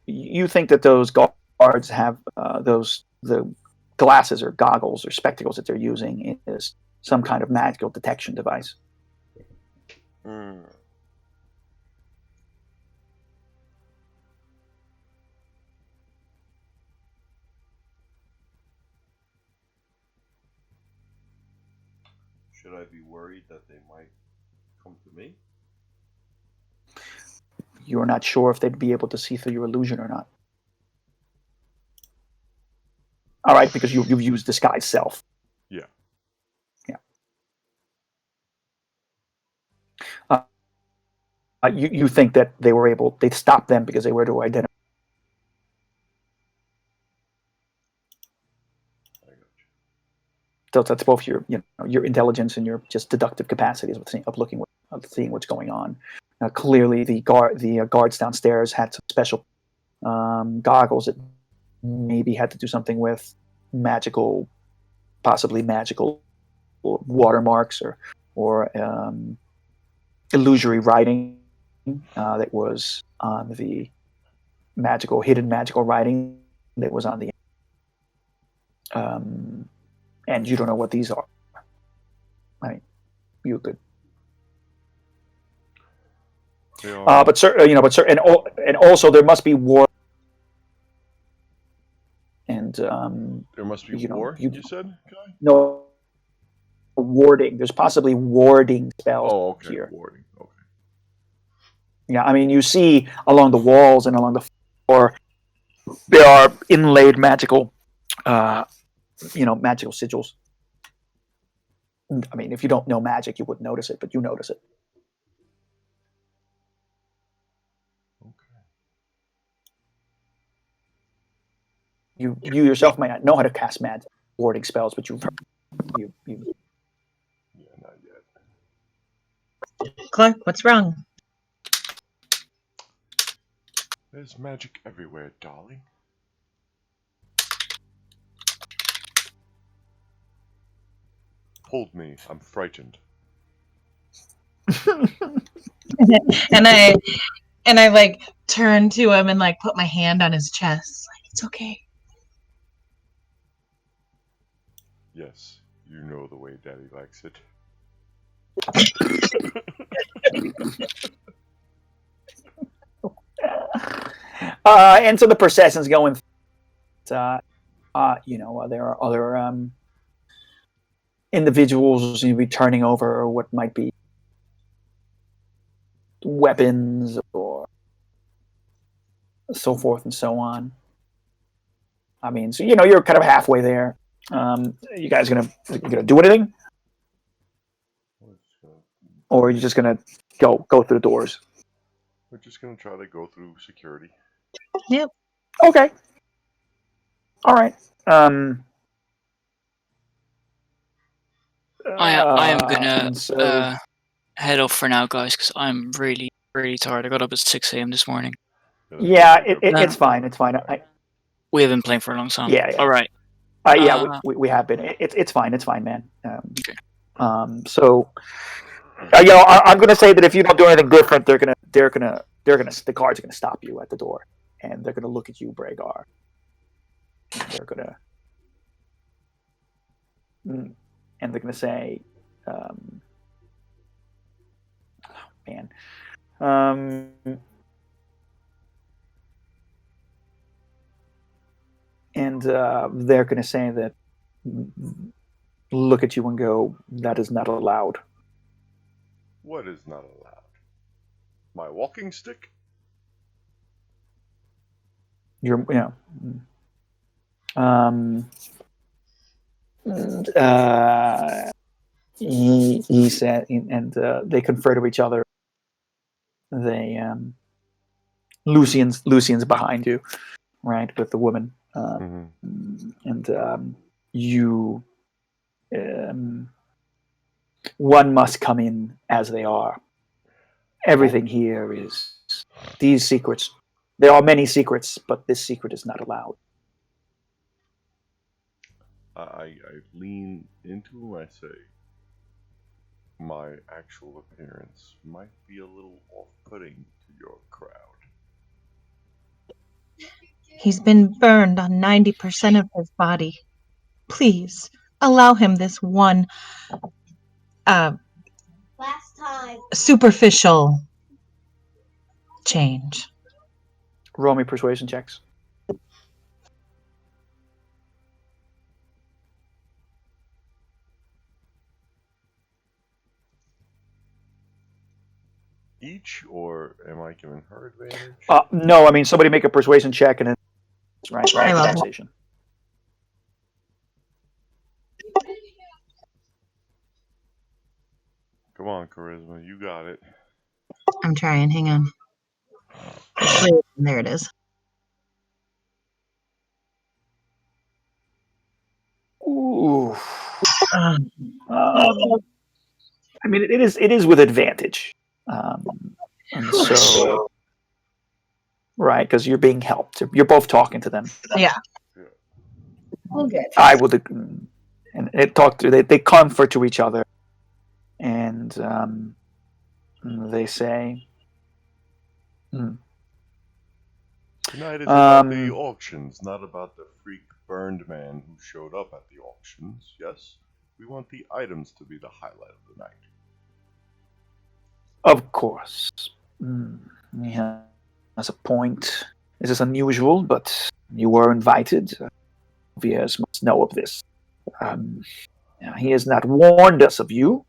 you think that those guards have the glasses or goggles or spectacles that they're using is some kind of magical detection device. Should I be worried that they might come to me? You're not sure if they'd be able to see through your illusion or not. All right, because you've used disguise self. Yeah. Yeah. You think that they'd stop them because they were to identify. So that's both your intelligence and your just deductive capacities of looking seeing what's going on. Clearly, the guards downstairs had some special goggles that maybe had to do something with magical, possibly magical watermarks or illusory writing that was on the hidden magical writing that was on the and you don't know what these are. I mean, you could. But and also there must be war. And there must be war. You said, Guy? No, warding. There's possibly warding spells here. Warding. Okay. Yeah, I mean, you see along the walls and along the floor, there are inlaid magical, magical sigils. I mean, if you don't know magic, you wouldn't notice it, but you notice it. You yourself might not know how to cast magic warding spells, but you. Yeah, not yet. Clark, what's wrong? There's magic everywhere, darling. Hold me, I'm frightened. and I like turn to him and like put my hand on his chest. Like, it's okay. Yes, you know the way Daddy likes it. And so the procession's going. There are other individuals be turning over what might be weapons or so forth and so on. I mean, so you're kind of halfway there. You guys gonna do anything, or are you just gonna go through the doors? We're just gonna try to go through security. Yep. Okay. All right. I am gonna head off for now, guys, because I'm really, really tired. I got up at 6 a.m. this morning. Yeah, it's fine. It's fine. We have been playing for a long time. Yeah. All right. We have been. It's fine. It's fine, man. Okay. So, I'm gonna say that if you don't do anything different, the guards are gonna stop you at the door, and they're gonna look at you, Braegar. They're gonna say, and they're going to say that, look at you and go, that is not allowed. What is not allowed? My walking stick? He said, and they confer to each other. They Lucian's behind you, right, with the woman, and you. One must come in as they are. Everything here is these secrets. There are many secrets, but this secret is not allowed. I lean into him. I say, my actual appearance might be a little off-putting to your crowd. He's been burned on 90% of his body. Please, allow him this one last time superficial change. Roll me persuasion checks. Each, or am I giving her advantage? No, I mean somebody make a persuasion check and then right. Conversation. Come on, Charisma, you got it. I'm trying. Hang on. There it is. Ooh. I mean, it is with advantage. And so, right, because you're being helped. You're both talking to them. Yeah. Okay. I will, and they comfort to each other, and they say, Tonight is about the auctions, not about the freak burned man who showed up at the auctions. Yes, we want the items to be the highlight of the night. Of course. Yeah, that's a point. This is unusual, but you were invited. Viers must know of this. He has not warned us of you,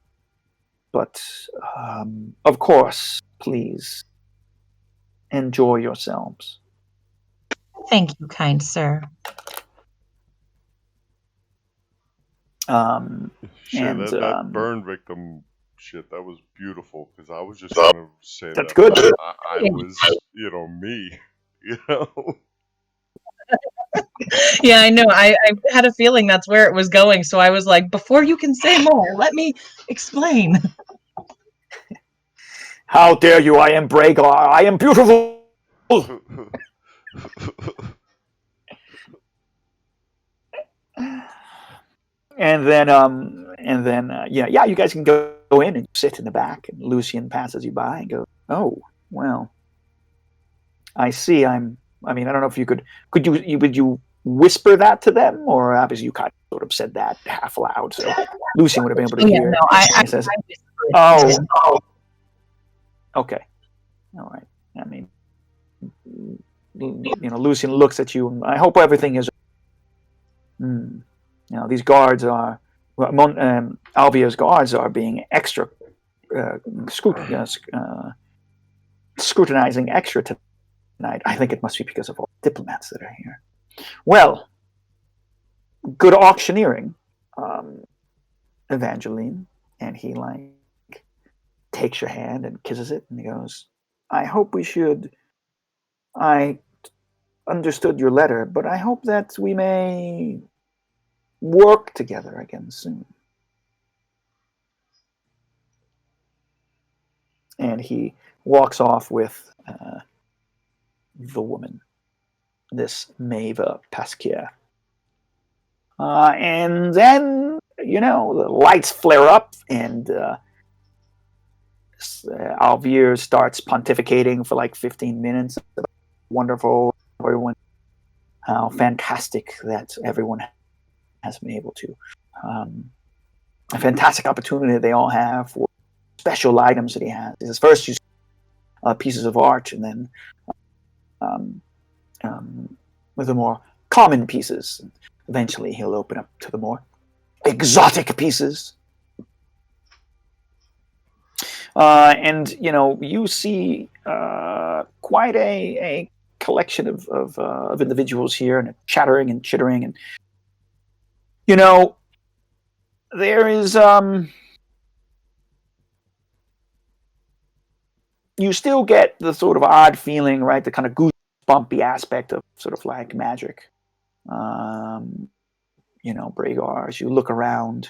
but of course, please enjoy yourselves. Thank you, kind sir. That burn victim shit, that was beautiful, because I was just gonna say that's that good. I was, me, Yeah, I know. I had a feeling that's where it was going, so I was like, before you can say more, let me explain. How dare you? I am Braegar. I am beautiful. And then, you guys can go in and sit in the back, and Lucian passes you by and goes, "Oh, well, I see. I don't know if you would you whisper that to them, or obviously you kind of sort of said that half loud, so Lucian would have been able to hear." No, I says, whispered. "Oh, okay, all right." I mean, Lucian looks at you, and I hope everything is. These guards are, Alvia's guards are being extra scrutinizing extra tonight. I think it must be because of all the diplomats that are here. Well, good auctioneering, Evangeline. And he takes your hand and kisses it, and he goes, "I hope we should. I understood your letter, but I hope that we may work together again soon." And he walks off with the woman, this Maeva Pasquier. And then, the lights flare up, and Alvier starts pontificating for like 15 minutes. Wonderful, everyone. How fantastic that everyone has been able to. A fantastic opportunity they all have for special items that he has. His first use pieces of art, and then with the more common pieces. Eventually, he'll open up to the more exotic pieces. And you see quite a collection of individuals here, and chattering and chittering, and there is you still get the sort of odd feeling, right? The kind of goosebumpy aspect of sort of like magic. Braegar, as you look around,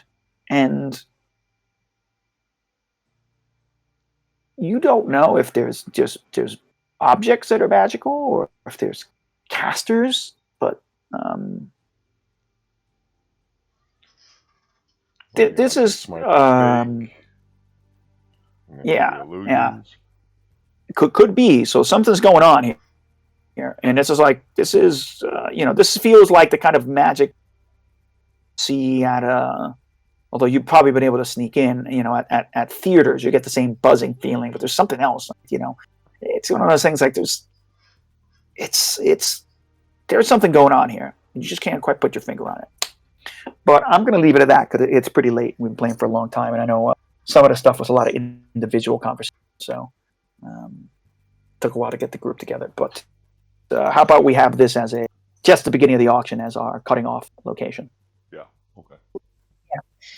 and you don't know if there's objects that are magical, or if there's casters, but this is could be. So something's going on here, and this feels like the kind of magic see at although you've probably been able to sneak in, at theaters, you get the same buzzing feeling, but there's something else, it's one of those things like there's something going on here. You just can't quite put your finger on it. But I'm going to leave it at that, because it's pretty late. We've been playing for a long time, and I know some of the stuff was a lot of individual conversation, so took a while to get the group together. But how about we have this as just the beginning of the auction as our cutting off location? Yeah. Okay.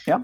Yeah.